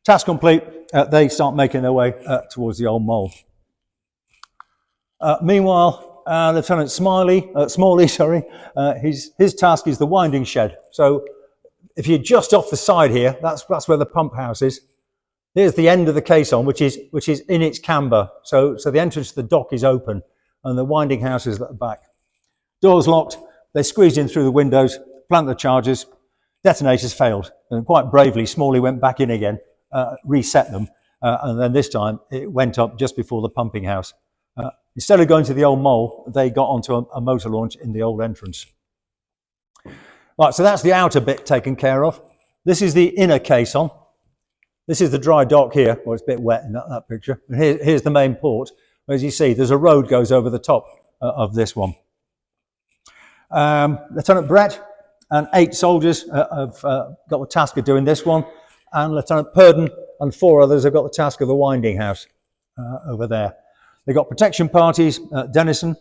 Task complete, they start making their way towards the old mole. Meanwhile, Lieutenant Smalley, his task is the winding shed. So if you're just off the side here, that's where the pump house is. Here's the end of the caisson, which is in its camber. So the entrance to the dock is open, and the winding house is at the back. Doors locked. They squeezed in through the windows, plant the charges. Detonators failed, and quite bravely, Smalley went back in again, reset them, and then this time it went up just before the pumping house. Instead of going to the old mole, they got onto a motor launch in the old entrance. Right, so that's the outer bit taken care of. This is the inner caisson. This is the dry dock here. Well, it's a bit wet in that picture. And here's the main port. As you see, there's a road goes over the top of this one. Lieutenant Brett and 8 soldiers have got the task of doing this one. And Lieutenant Purden and 4 others have got the task of the winding house over there. They've got protection parties, Denison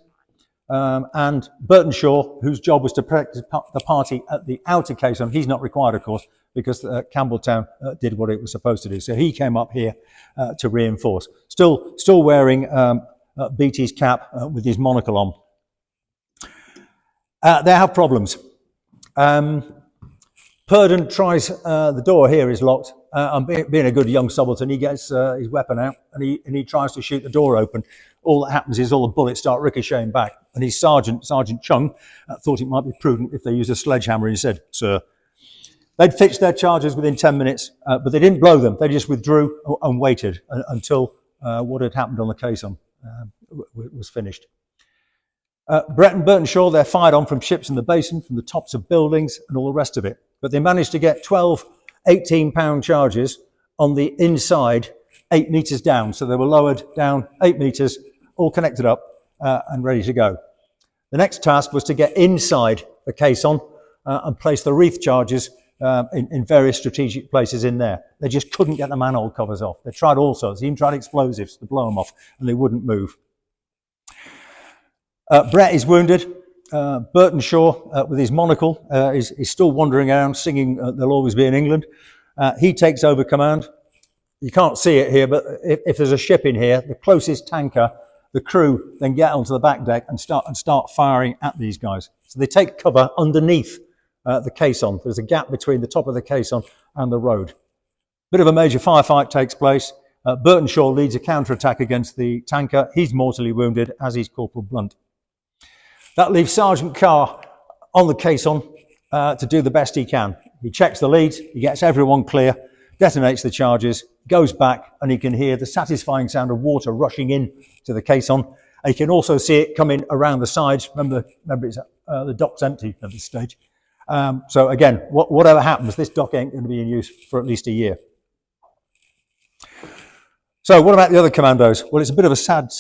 and Burtonshaw, whose job was to protect the party at the outer caisson. He's not required, of course, because Campbelltown did what it was supposed to do. So he came up here to reinforce. Still wearing Beattie's cap with his monocle on. They have problems. Purden tries, the door here is locked, and being a good young subaltern, he gets his weapon out and he tries to shoot the door open. All that happens is all the bullets start ricocheting back, and his Sergeant Chung, thought it might be prudent if they used a sledgehammer instead. Sir, they'd fixed their charges within 10 minutes, but they didn't blow them. They just withdrew and waited until what had happened on the caisson was finished. Brett and Burtonshaw, they're fired on from ships in the basin, from the tops of buildings and all the rest of it. But they managed to get 12 18-pound charges on the inside 8 metres down. So they were lowered down 8 metres, all connected up and ready to go. The next task was to get inside the caisson and place the wreath charges in various strategic places in there. They just couldn't get the manhole covers off. They tried all sorts. They even tried explosives to blow them off, and they wouldn't move. Brett is wounded. Burtonshaw, with his monocle, is still wandering around singing There'll Always Be in England. He takes over command. You can't see it here, but if there's a ship in here, the closest tanker, the crew then get onto the back deck and start firing at these guys. So they take cover underneath the caisson. There's a gap between the top of the caisson and the road. Bit of a major firefight takes place. Burtonshaw leads a counterattack against the tanker. He's mortally wounded, as is Corporal Blunt. That leaves Sergeant Carr on the caisson to do the best he can. He checks the leads, he gets everyone clear, detonates the charges, goes back, and he can hear the satisfying sound of water rushing in to the caisson. And he can also see it coming around the sides. Remember it's, the dock's empty at this stage. So again, whatever happens, this dock ain't going to be in use for at least a year. So what about the other commandos? Well, it's a bit of a sad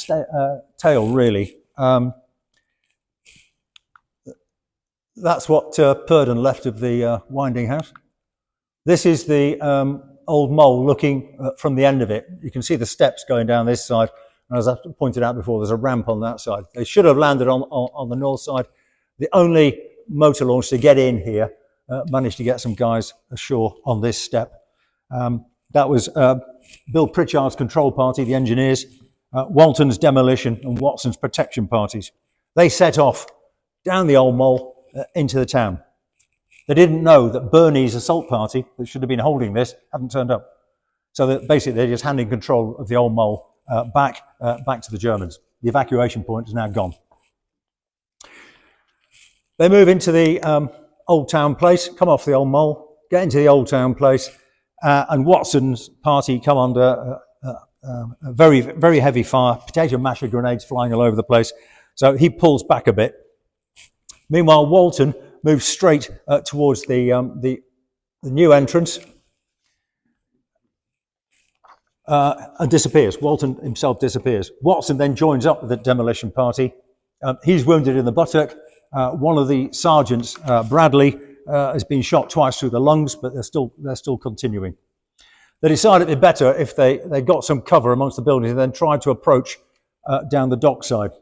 tale, really. That's what Purdon left of the winding house. This is the old mole looking from the end of it. You can see the steps going down this side. And as I pointed out before, there's a ramp on that side. They should have landed on the north side. The only motor launch to get in here managed to get some guys ashore on this step. That was Bill Pritchard's control party, the engineers, Walton's demolition and Watson's protection parties. They set off down the old mole into the town. They didn't know that Burney's assault party, that should have been holding this, hadn't turned up. So that basically they're just handing control of the old mole back to the Germans. The evacuation point is now gone. They move into the Old Town Place, come off the old mole, get into the Old Town Place, and Watson's party come under a very, very heavy fire, potato masher grenades flying all over the place. So he pulls back a bit. Meanwhile, Walton moves straight towards the new entrance and disappears. Walton himself disappears. Watson then joins up with the demolition party. He's wounded in the buttock. One of the sergeants, Bradley, has been shot twice through the lungs, but they're still continuing. They decided it'd be better if they got some cover amongst the buildings and then tried to approach down the dockside.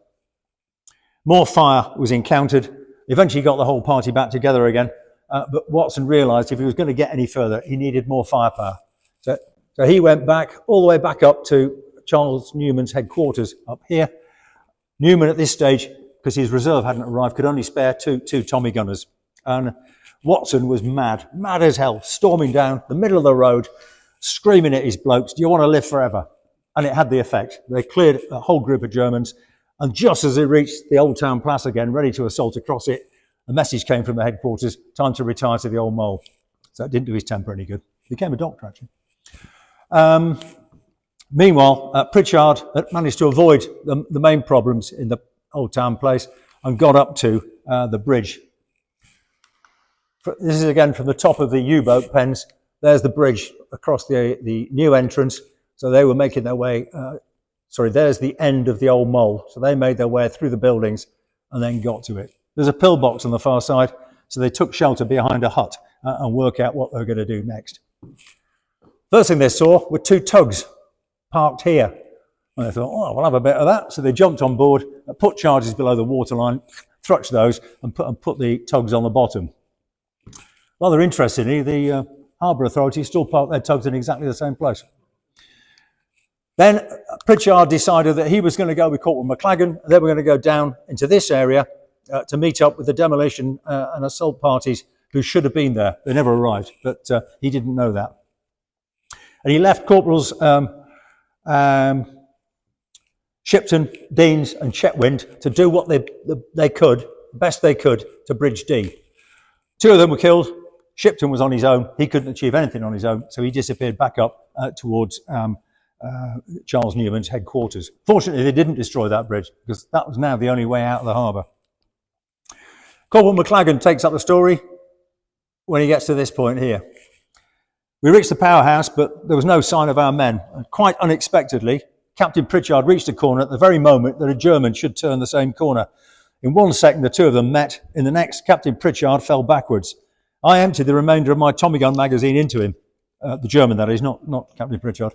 More fire was encountered. Eventually got the whole party back together again, but Watson realised if he was going to get any further, he needed more firepower. So he went back, all the way back up to Charles Newman's headquarters up here. Newman at this stage, because his reserve hadn't arrived, could only spare two Tommy gunners. And Watson was mad as hell, storming down the middle of the road, screaming at his blokes, "Do you want to live forever?" And it had the effect. They cleared a whole group of Germans. And just as they reached the Old Town Place again, ready to assault across it, a message came from the headquarters, time to retire to the old mole. So it didn't do his temper any good. He became a doctor, actually. Meanwhile, Pritchard had managed to avoid the main problems in the Old Town Place and got up to the bridge. This is again from the top of the U-boat pens. There's the bridge across the new entrance. So they were making their way... there's the end of the old mole. So they made their way through the buildings and then got to it. There's a pillbox on the far side, so they took shelter behind a hut and work out what they were going to do next. First thing they saw were two tugs parked here. And they thought, oh, we'll have a bit of that. So they jumped on board, put charges below the waterline, thrutched those and put the tugs on the bottom. Rather interestingly, the harbour authorities still parked their tugs in exactly the same place. Then Pritchard decided that he was going to go with Corporal McLagan. They were going to go down into this area to meet up with the demolition and assault parties who should have been there. They never arrived, but he didn't know that. And he left Corporals Shipton, Deans and Chetwynd to do what they could, best they could, to bridge D. Two of them were killed. Shipton was on his own. He couldn't achieve anything on his own, so he disappeared back up towards Charles Newman's headquarters. Fortunately, they didn't destroy that bridge because that was now the only way out of the harbour. Corporal McLagan takes up the story when he gets to this point here. We reached the powerhouse, but there was no sign of our men. And quite unexpectedly, Captain Pritchard reached a corner at the very moment that a German should turn the same corner. In 1 second, the two of them met. In the next, Captain Pritchard fell backwards. I emptied the remainder of my Tommy gun magazine into him. The German, that is, not Captain Pritchard.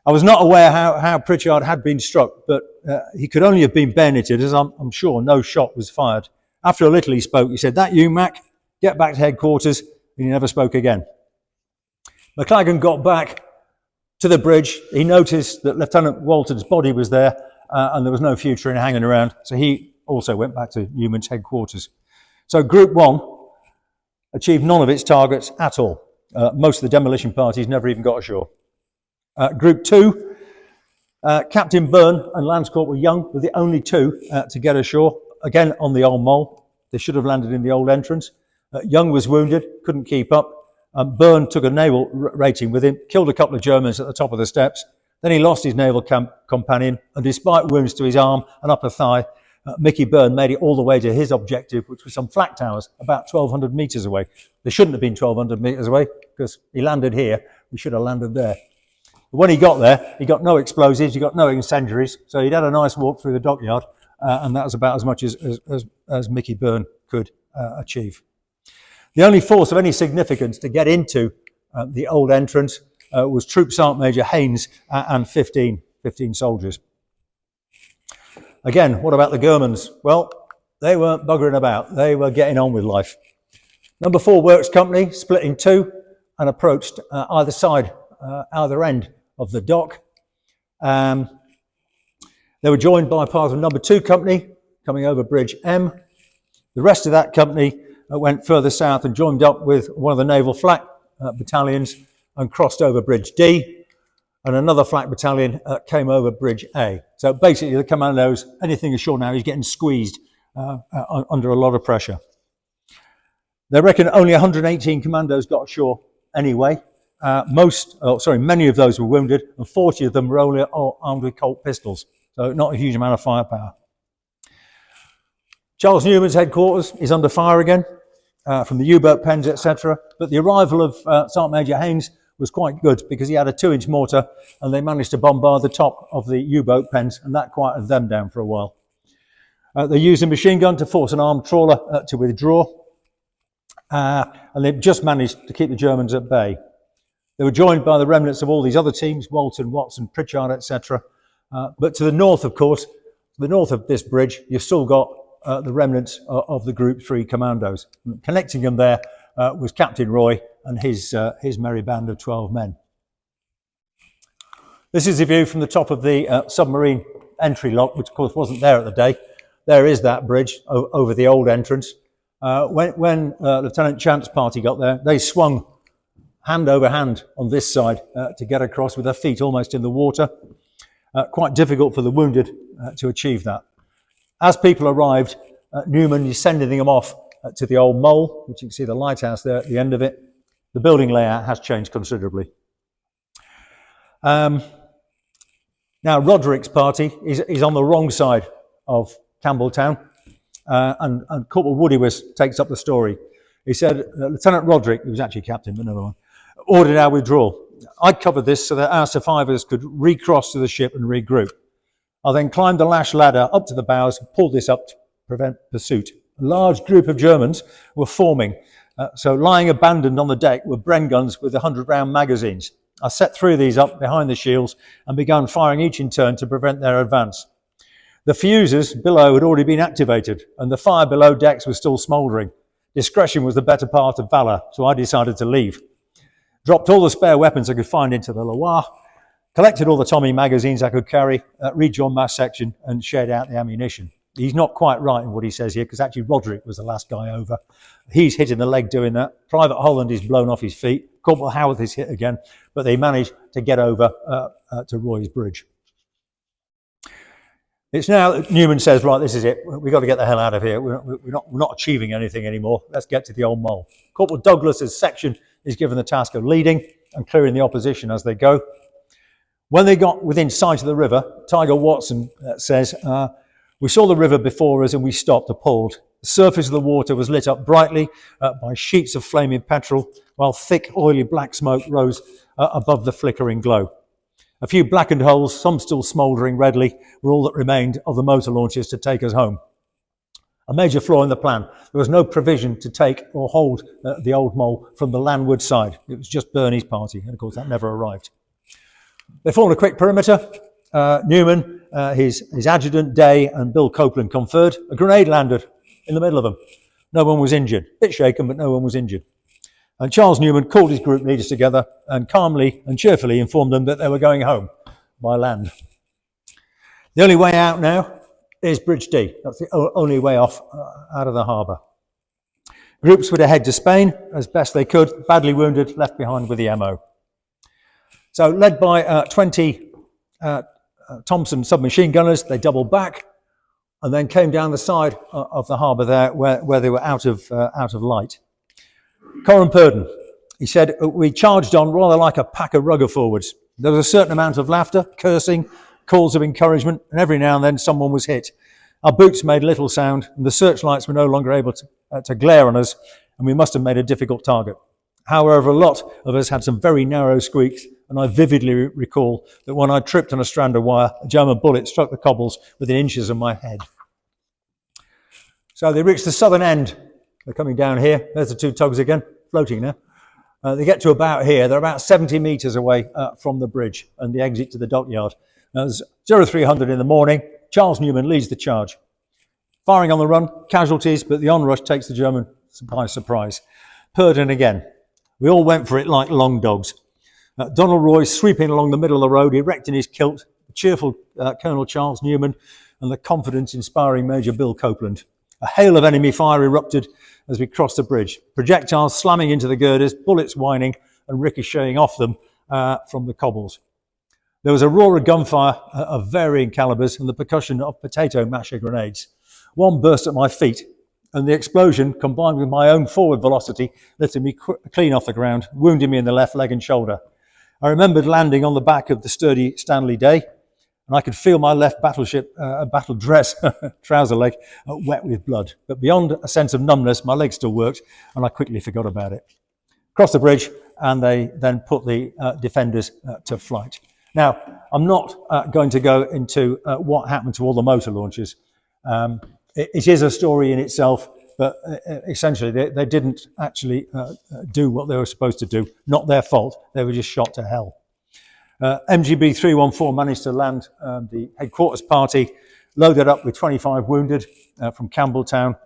I was not aware how Pritchard had been struck, but he could only have been bayoneted, as I'm sure no shot was fired. After a little he spoke. He said, "That you, Mac? Get back to headquarters." And he never spoke again. McLagan got back to the bridge. He noticed that Lieutenant Walton's body was there and there was no future in hanging around. So he also went back to Newman's headquarters. So Group 1 achieved none of its targets at all. Most of the demolition parties never even got ashore. Group 2, Captain Byrne and Lance Corporal Young were the only two to get ashore, again on the old mole. They should have landed in the old entrance. Young was wounded, couldn't keep up. Byrne took a naval rating with him, killed a couple of Germans at the top of the steps. Then he lost his naval companion, and despite wounds to his arm and upper thigh, Mickey Byrne made it all the way to his objective, which was some flak towers about 1,200 metres away. They shouldn't have been 1,200 metres away, because he landed here. He should have landed there. But when he got there, he got no explosives, he got no incendiaries, so he'd had a nice walk through the dockyard, and that was about as much as Mickey Byrne could achieve. The only force of any significance to get into the old entrance was Troop Sergeant Major Haynes and 15 soldiers. Again, what about the Germans? Well, they weren't buggering about. They were getting on with life. Number 4 Works Company split in two and approached either side, either end of the dock. They were joined by part of Number 2 Company coming over Bridge M. The rest of that company went further south and joined up with one of the naval flak battalions and crossed over Bridge D. And another flak battalion came over Bridge A. So basically the Commandos, anything ashore now, is getting squeezed under a lot of pressure. They reckon only 118 Commandos got ashore anyway. Many of those were wounded, and 40 of them were only armed with Colt pistols. So not a huge amount of firepower. Charles Newman's headquarters is under fire again from the U-boat pens, etc. But the arrival of Sergeant Major Haynes was quite good, because he had a 2-inch mortar and they managed to bombard the top of the U-boat pens, and that quieted them down for a while. They used a machine gun to force an armed trawler to withdraw, and they just managed to keep the Germans at bay. They were joined by the remnants of all these other teams, Walton, Watson, Pritchard, etc. But to the north, of course, to the north of this bridge, you've still got the remnants of the Group 3 Commandos. Connecting them there was Captain Roy and his merry band of 12 men. This is a view from the top of the submarine entry lock, which of course wasn't there at the day. There is that bridge over the old entrance. When Lieutenant Chant's party got there, they swung hand over hand on this side to get across with their feet almost in the water. Quite difficult for the wounded to achieve that. As people arrived, Newman is sending them off to the old mole, which you can see the lighthouse there at the end of it. The building layout has changed considerably. Now, Roderick's party is on the wrong side of Campbelltown, and Corporal Woody takes up the story. He said, Lieutenant Roderick, who was actually captain, but never mind, ordered our withdrawal. I covered this so that our survivors could recross to the ship and regroup. I then climbed the lash ladder up to the bows and pulled this up to prevent pursuit. A large group of Germans were forming. So lying abandoned on the deck were Bren guns with 100-round magazines. I set 3 of these up behind the shields and began firing each in turn to prevent their advance. The fuses below had already been activated, and the fire below decks was still smouldering. Discretion was the better part of valour, so I decided to leave. Dropped all the spare weapons I could find into the Loire, collected all the Tommy magazines I could carry, rejoined my section and shared out the ammunition. He's not quite right in what he says here, because actually Roderick was the last guy over. He's hit in the leg doing that. Private Holland is blown off his feet. Corporal Howarth is hit again, but they managed to get over to Roy's Bridge. It's now, Newman says, right, this is it. We've got to get the hell out of here. We're not achieving anything anymore. Let's get to the old mole. Corporal Douglas's section is given the task of leading and clearing the opposition as they go. When they got within sight of the river, Tiger Watson says, we saw the river before us and we stopped appalled. The surface of the water was lit up brightly by sheets of flaming petrol, while thick, oily black smoke rose above the flickering glow. A few blackened holes, some still smouldering redly, were all that remained of the motor launches to take us home. A major flaw in the plan. There was no provision to take or hold the old mole from the landward side. It was just Bernie's party, and of course that never arrived. They formed a quick perimeter. Newman, his adjutant, Day, and Bill Copeland conferred. A grenade landed in the middle of them. No one was injured. A bit shaken, but no one was injured. And Charles Newman called his group leaders together and calmly and cheerfully informed them that they were going home by land. The only way out now is Bridge D. That's the only way off out of the harbour. Groups would head to Spain as best they could, badly wounded, left behind with the MO. So led by 20 Thompson submachine gunners, they doubled back and then came down the side of the harbour there where they were out of light. Coram Purdon, he said, we charged on rather like a pack of rugger forwards. There was a certain amount of laughter, cursing, calls of encouragement, and every now and then someone was hit. Our boots made little sound, and the searchlights were no longer able to glare on us, and we must have made a difficult target. However, a lot of us had some very narrow squeaks, and I vividly recall that when I tripped on a strand of wire, a German bullet struck the cobbles within inches of my head. So they reached the southern end. They're coming down here. There's the two tugs again, floating now. They get to about here. They're about 70 metres away from the bridge and the exit to the dockyard. It's 0300 in the morning. Charles Newman leads the charge. Firing on the run, casualties, but the onrush takes the German by surprise. Purdon again. We all went for it like long dogs. Donald Roy sweeping along the middle of the road, erect in his kilt, the cheerful Colonel Charles Newman, and the confidence-inspiring Major Bill Copeland. A hail of enemy fire erupted as we crossed the bridge. Projectiles slamming into the girders, bullets whining and ricocheting off them from the cobbles. There was a roar of gunfire of varying calibers and the percussion of potato masher grenades. One burst at my feet, and the explosion, combined with my own forward velocity, lifted me clean off the ground, wounding me in the left leg and shoulder. I remembered landing on the back of the sturdy Stanley Day, and I could feel my left battleship, battle dress, trouser leg, wet with blood. But beyond a sense of numbness, my leg still worked, and I quickly forgot about it. Crossed the bridge, and they then put the defenders to flight. Now, I'm not going to go into what happened to all the motor launchers. It is a story in itself, but essentially they didn't actually do what they were supposed to do. Not their fault. They were just shot to hell. MGB 314 managed to land the headquarters party, loaded up with 25 wounded from Campbelltown.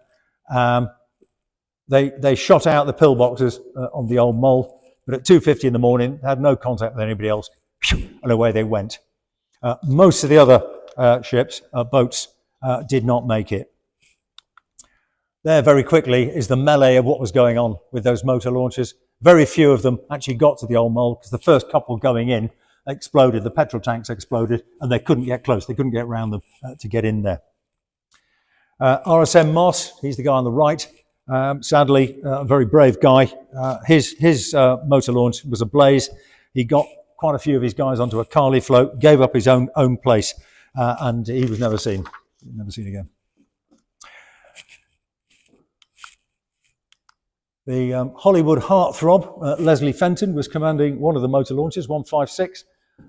They shot out the pillboxes on the old mole, but at 2:50 in the morning, they had no contact with anybody else, and away they went. Most of the other boats, did not make it. There, very quickly, is the melee of what was going on with those motor launchers. Very few of them actually got to the old mole because the first couple going in exploded, the petrol tanks exploded, and they couldn't get close. They couldn't get around them to get in there. RSM Moss, he's the guy on the right. Sadly, a very brave guy. His motor launch was ablaze. He got quite a few of his guys onto a Carly float, gave up his own place, and he was never seen again. The Hollywood heartthrob, Leslie Fenton, was commanding one of the motor launchers, 156,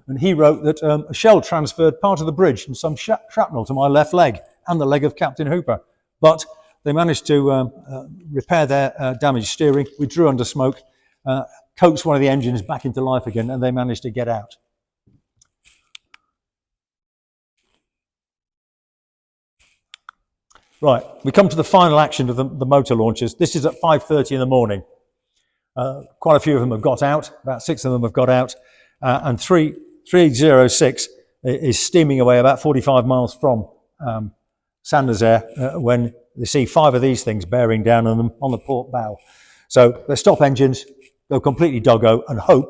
and he wrote that a shell transferred part of the bridge and some shrapnel to my left leg and the leg of Captain Hooper. But they managed to repair their damaged steering, withdrew under smoke, coaxed one of the engines back into life again, and they managed to get out. Right, we come to the final action of the motor launchers. This is at 5:30 in the morning. Quite a few of them have got out, about 6 of them have got out, and 306 is steaming away about 45 miles from St Nazaire when they see 5 of these things bearing down on them on the port bow. So they stop engines, go completely doggo, and hope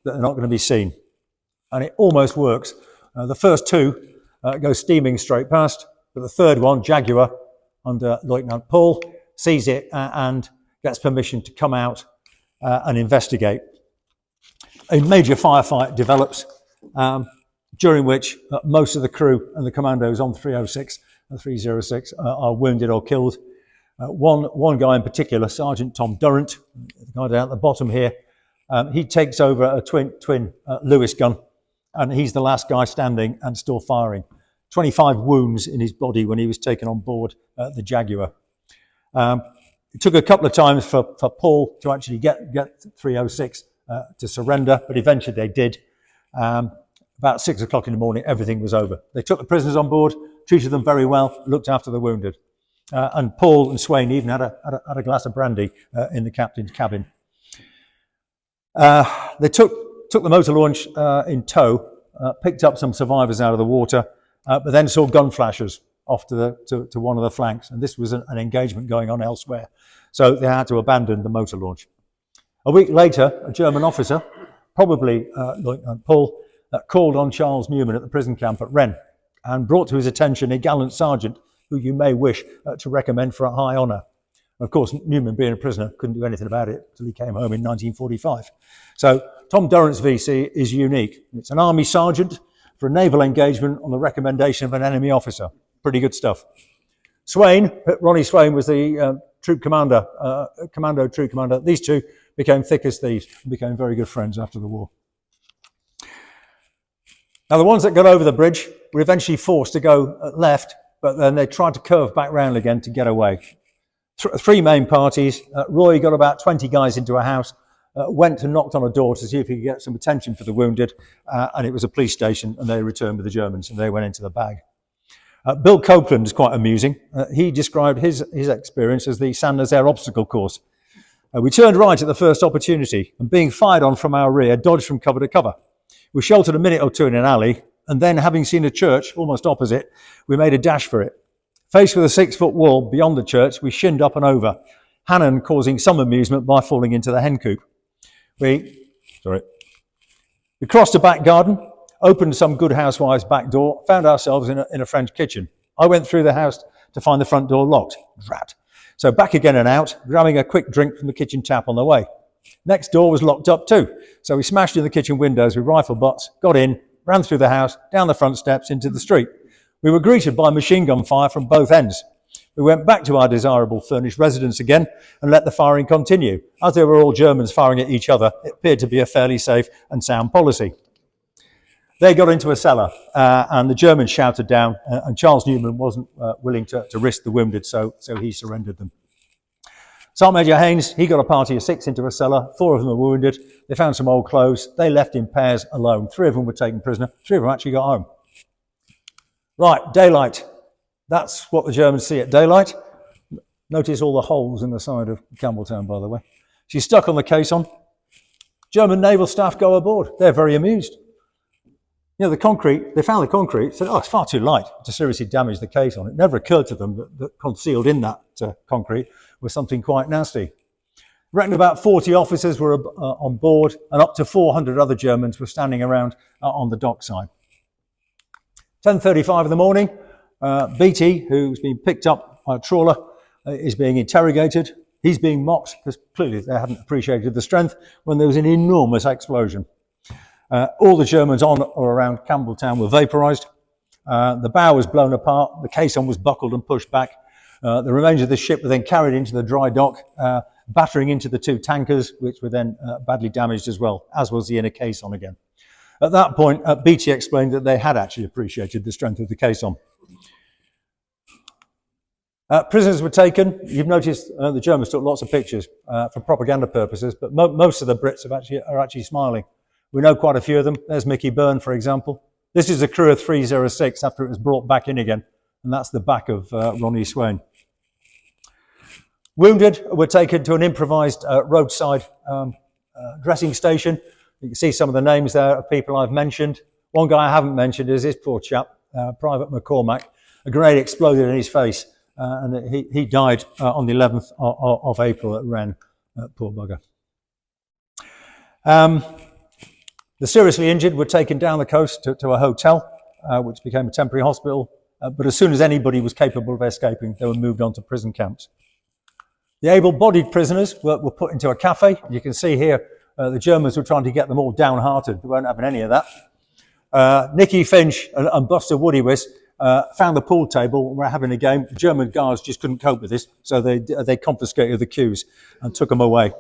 that they're not going to be seen. And it almost works. The first 2 go steaming straight past, but the third one, Jaguar, under Lieutenant Paul, sees it and gets permission to come out and investigate. A major firefight develops, during which most of the crew and the commandos on 306 and 306 are wounded or killed. One guy in particular, Sergeant Tom Durrant, the guy down at the bottom here, he takes over a twin Lewis gun, and he's the last guy standing and still firing. 25 wounds in his body when he was taken on board the Jaguar. It took a couple of times for Paul to actually get 306 to surrender, but eventually they did. About 6 o'clock in the morning, everything was over. They took the prisoners on board, treated them very well, looked after the wounded. And Paul and Swain even had a glass of brandy in the captain's cabin. They took the motor launch in tow, picked up some survivors out of the water, but then saw gun flashes off to one of the flanks, and this was an engagement going on elsewhere. So they had to abandon the motor launch. A week later, a German officer, probably Lieutenant Paul, called on Charles Newman at the prison camp at Rennes and brought to his attention a gallant sergeant who you may wish to recommend for a high honour. Of course, Newman, being a prisoner, couldn't do anything about it until he came home in 1945. So Tom Durrant's VC is unique. It's an army sergeant for a naval engagement on the recommendation of an enemy officer. Pretty good stuff. Ronnie Swain was the troop commander, Commando troop commander. These two became thick as thieves and became very good friends after the war. Now, the ones that got over the bridge were eventually forced to go left, but then they tried to curve back round again to get away. Three main parties. Roy got about 20 guys into a house, went and knocked on a door to see if he could get some attention for the wounded, and it was a police station, and they returned with the Germans, and they went into the bag. Bill Copeland is quite amusing. He described his experience as the St Nazaire obstacle course. We turned right at the first opportunity, and being fired on from our rear, dodged from cover to cover. We sheltered a minute or two in an alley, and then, having seen a church almost opposite, we made a dash for it. Faced with a 6-foot wall beyond the church, we shinned up and over, Hannon causing some amusement by falling into the hen coop. We crossed a back garden, opened some good housewife's back door, found ourselves in a French kitchen. I went through the house to find the front door locked. Drat. So back again and out, grabbing a quick drink from the kitchen tap on the way. Next door was locked up too. So we smashed in the kitchen windows with rifle butts, got in, ran through the house, down the front steps into the street. We were greeted by machine gun fire from both ends. We went back to our desirable furnished residence again and let the firing continue. As they were all Germans firing at each other, it appeared to be a fairly safe and sound policy. They got into a cellar and the Germans shouted down, and Charles Newman wasn't willing to risk the wounded, so he surrendered them. Sergeant Major Haynes, he got a party of 6 into a cellar, 4 of them were wounded. They found some old clothes. They left in pairs alone. 3 of them were taken prisoner. 3 of them actually got home. Right, daylight. That's what the Germans see at daylight. Notice all the holes in the side of Campbelltown, by the way. She's stuck on the caisson. German naval staff go aboard. They're very amused. You know, the concrete, they found the concrete, said, oh, it's far too light to seriously damage the caisson. It never occurred to them that concealed in that concrete was something quite nasty. Reckoned about 40 officers were on board, and up to 400 other Germans were standing around on the dockside. 10:35 in the morning, Beatty, who's been picked up by a trawler, is being interrogated. He's being mocked because clearly they hadn't appreciated the strength when there was an enormous explosion. All the Germans on or around Campbelltown were vaporised. The bow was blown apart. The caisson was buckled and pushed back. The remains of the ship were then carried into the dry dock, battering into the 2 tankers, which were then badly damaged as well, as was the inner caisson again. At that point, Beatty explained that they had actually appreciated the strength of the caisson. Prisoners were taken. You've noticed the Germans took lots of pictures for propaganda purposes, but most of the Brits are actually smiling. We know quite a few of them. There's Mickey Byrne, for example. This is a crew of 306 after it was brought back in again, and that's the back of Ronnie Swain. Wounded were taken to an improvised roadside dressing station. You can see some of the names there of people I've mentioned. One guy I haven't mentioned is this poor chap, Private McCormack. A grenade exploded in his face, and he died on the 11th of April at Rennes. Poor bugger. The seriously injured were taken down the coast to a hotel, which became a temporary hospital. But as soon as anybody was capable of escaping, they were moved on to prison camps. The able-bodied prisoners were put into a cafe. You can see here the Germans were trying to get them all downhearted. They weren't having any of that. Nicky Finch and Buster Woodywis found the pool table and were having a game. The German guards just couldn't cope with this, so they confiscated the cues and took them away.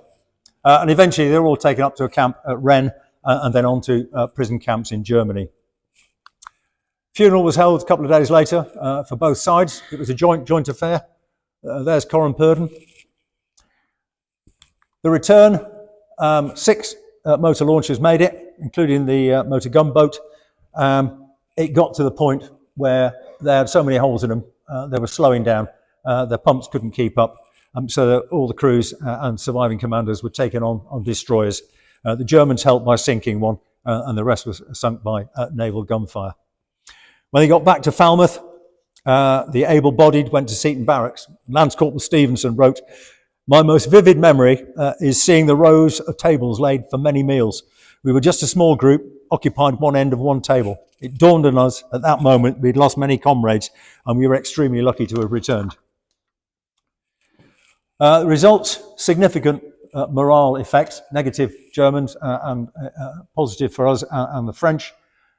And eventually they were all taken up to a camp at Rennes and then on to prison camps in Germany. Funeral was held a couple of days later for both sides. It was a joint affair. There's Coram Purden. The return, 6 motor launchers made it, including the motor gunboat. It got to the point where they had so many holes in them, they were slowing down. Their pumps couldn't keep up, so all the crews and surviving commandos were taken on destroyers. The Germans helped by sinking one, and the rest was sunk by naval gunfire. When they got back to Falmouth, the able-bodied went to Seaton Barracks. Lance Corporal Stevenson wrote, My most vivid memory is seeing the rows of tables laid for many meals. We were just a small group, occupied one end of one table. It dawned on us at that moment we'd lost many comrades, and we were extremely lucky to have returned. The results, significant morale effects, negative Germans and positive for us and the French.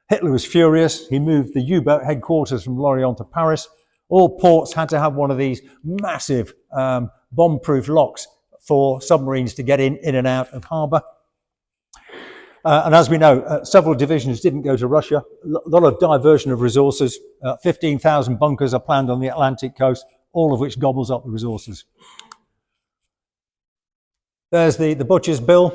Hitler was furious. He moved the U-boat headquarters from Lorient to Paris. All ports had to have one of these massive bomb-proof locks for submarines to get in and out of harbour. And as we know, several divisions didn't go to Russia. A lot of diversion of resources. 15,000 bunkers are planned on the Atlantic coast, all of which gobbles up the resources. There's the butcher's bill.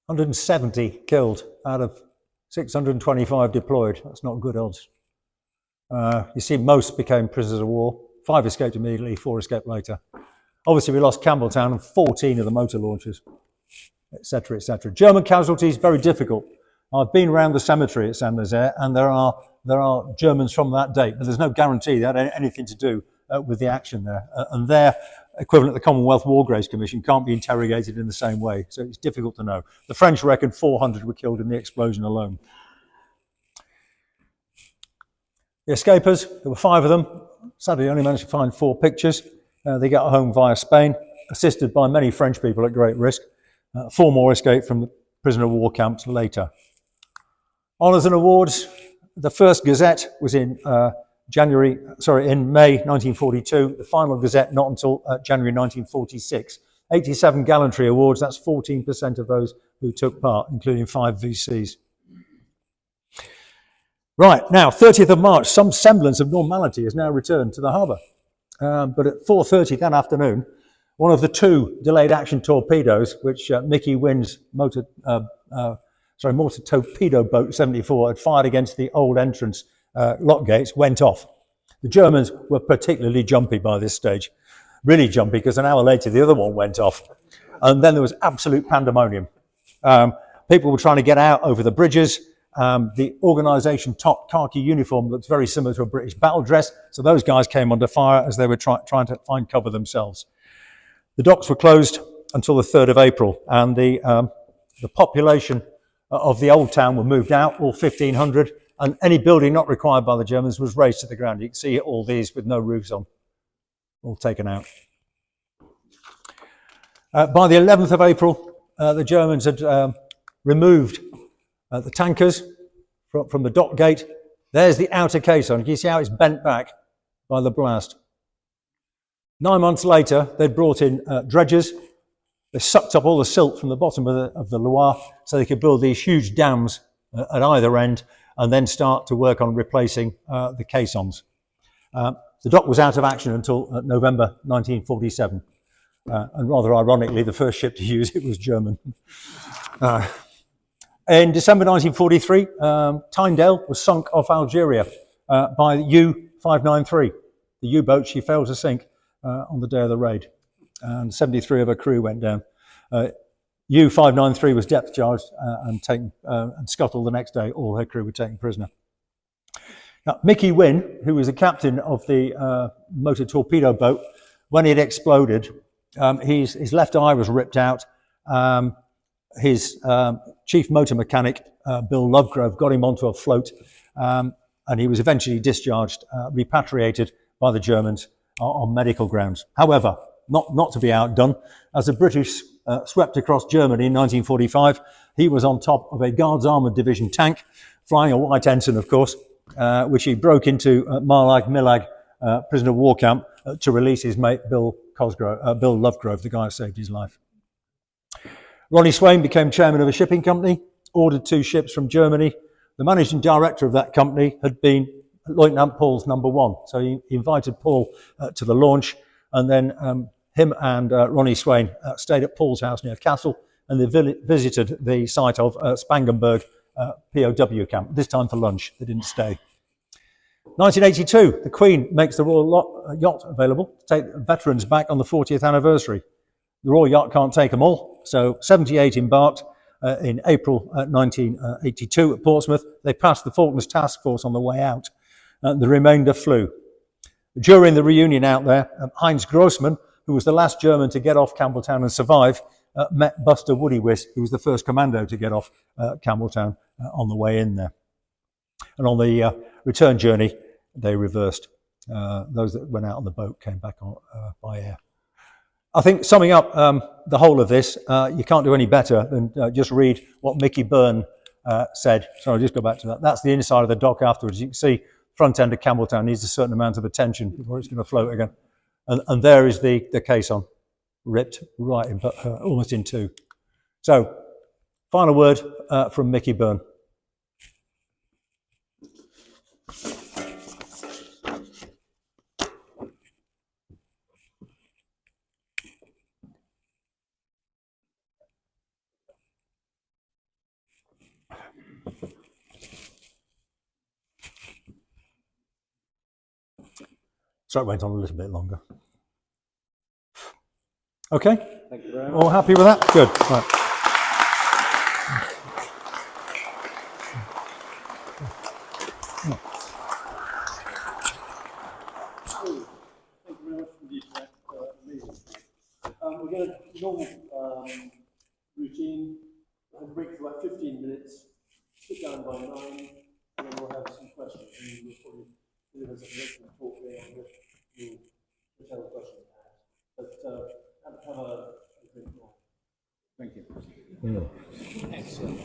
170 killed out of 625 deployed. That's not good odds. You see, most became prisoners of war. 5 escaped immediately, 4 escaped later. Obviously, we lost Campbelltown and 14 of the motor launchers, etc., etc. German casualties, very difficult. I've been around the cemetery at St Nazaire, and there are Germans from that date, but there's no guarantee they had anything to do with the action there. And their equivalent, the Commonwealth War Graves Commission, can't be interrogated in the same way, so it's difficult to know. The French reckon 400 were killed in the explosion alone. The escapers, there were 5 of them. Sadly, I only managed to find 4 pictures. They got home via Spain, assisted by many French people at great risk. 4 more escaped from the prisoner of war camps later. Honours and awards. The first Gazette was in May 1942. The final Gazette not until January 1946. 87 gallantry awards. That's 14% of those who took part, including 5 VCs. Right, now, 30th of March, some semblance of normality has now returned to the harbour. But at 4:30 that afternoon, one of the 2 delayed action torpedoes, which Mickey Wynn's mortar torpedo boat 74 had fired against the old entrance lock gates, went off. The Germans were particularly jumpy by this stage. Really jumpy, because an hour later the other one went off. And then there was absolute pandemonium. People were trying to get out over the bridges. The organisation top khaki uniform looks very similar to a British battle dress, so those guys came under fire as they were trying to find cover themselves. The docks were closed until the 3rd of April, and the population of the old town were moved out, all 1,500, and any building not required by the Germans was razed to the ground. You can see all these with no roofs on, all taken out. By the 11th of April, the Germans had removed the tankers from the dock gate. There's the outer caisson. Can you see how it's bent back by the blast? 9 months later, they'd brought in dredgers. They sucked up all the silt from the bottom of the Loire so they could build these huge dams at either end and then start to work on replacing the caissons. The dock was out of action until November 1947. And rather ironically, the first ship to use it was German. In December 1943, Tyndale was sunk off Algeria by U-593. The U-boat she failed to sink on the day of the raid, and 73 of her crew went down. U-593 was depth charged and taken and scuttled the next day. All her crew were taken prisoner. Now, Mickey Wynn, who was the captain of the motor torpedo boat, when it exploded, his left eye was ripped out. His chief motor mechanic, Bill Lovegrove, got him onto a float, and he was eventually discharged, repatriated by the Germans on medical grounds. However, not to be outdone, as the British swept across Germany in 1945, he was on top of a Guards Armoured Division tank, flying a white ensign, of course, which he broke into Marlag prisoner of war camp to release his mate Bill Lovegrove, the guy who saved his life. Ronnie Swain became chairman of a shipping company, ordered 2 ships from Germany. The managing director of that company had been Lieutenant Paul's number 1. So he invited Paul to the launch, and then him and Ronnie Swain stayed at Paul's house near Kassel, and they visited the site of Spangenberg POW camp, this time for lunch. They didn't stay. 1982, the Queen makes the Royal Yacht available to take veterans back on the 40th anniversary. The Royal Yacht can't take them all, so 78 embarked in April 1982 at Portsmouth. They passed the Falklands Task Force on the way out, and the remainder flew. During the reunion out there, Heinz Grossman who was the last German to get off Campbelltown and survive, met Buster Woodywis, who was the first commando to get off Campbelltown on the way in there. And on the return journey, they reversed. Those that went out on the boat came back on, by air. I think summing up the whole of this, you can't do any better than just read what Mickey Byrne said. So I'll just go back to that. That's the inside of the dock afterwards. You can see front end of Campbelltown needs a certain amount of attention before it's going to float again. And there is the caisson, ripped right in, almost in two. So, final word from Mickey Byrne. So it went on a little bit longer. Okay? Thank you very much. All happy with that? Good. Right. Thank you very much indeed for that amazing. We're going to normal routine. We'll have a break for about 15 minutes. Sit down by 9, and then we'll have some questions. And we'll probably deliver some written talk there on whichever questions you have. But have a drink now. Thank you. Yeah. Excellent.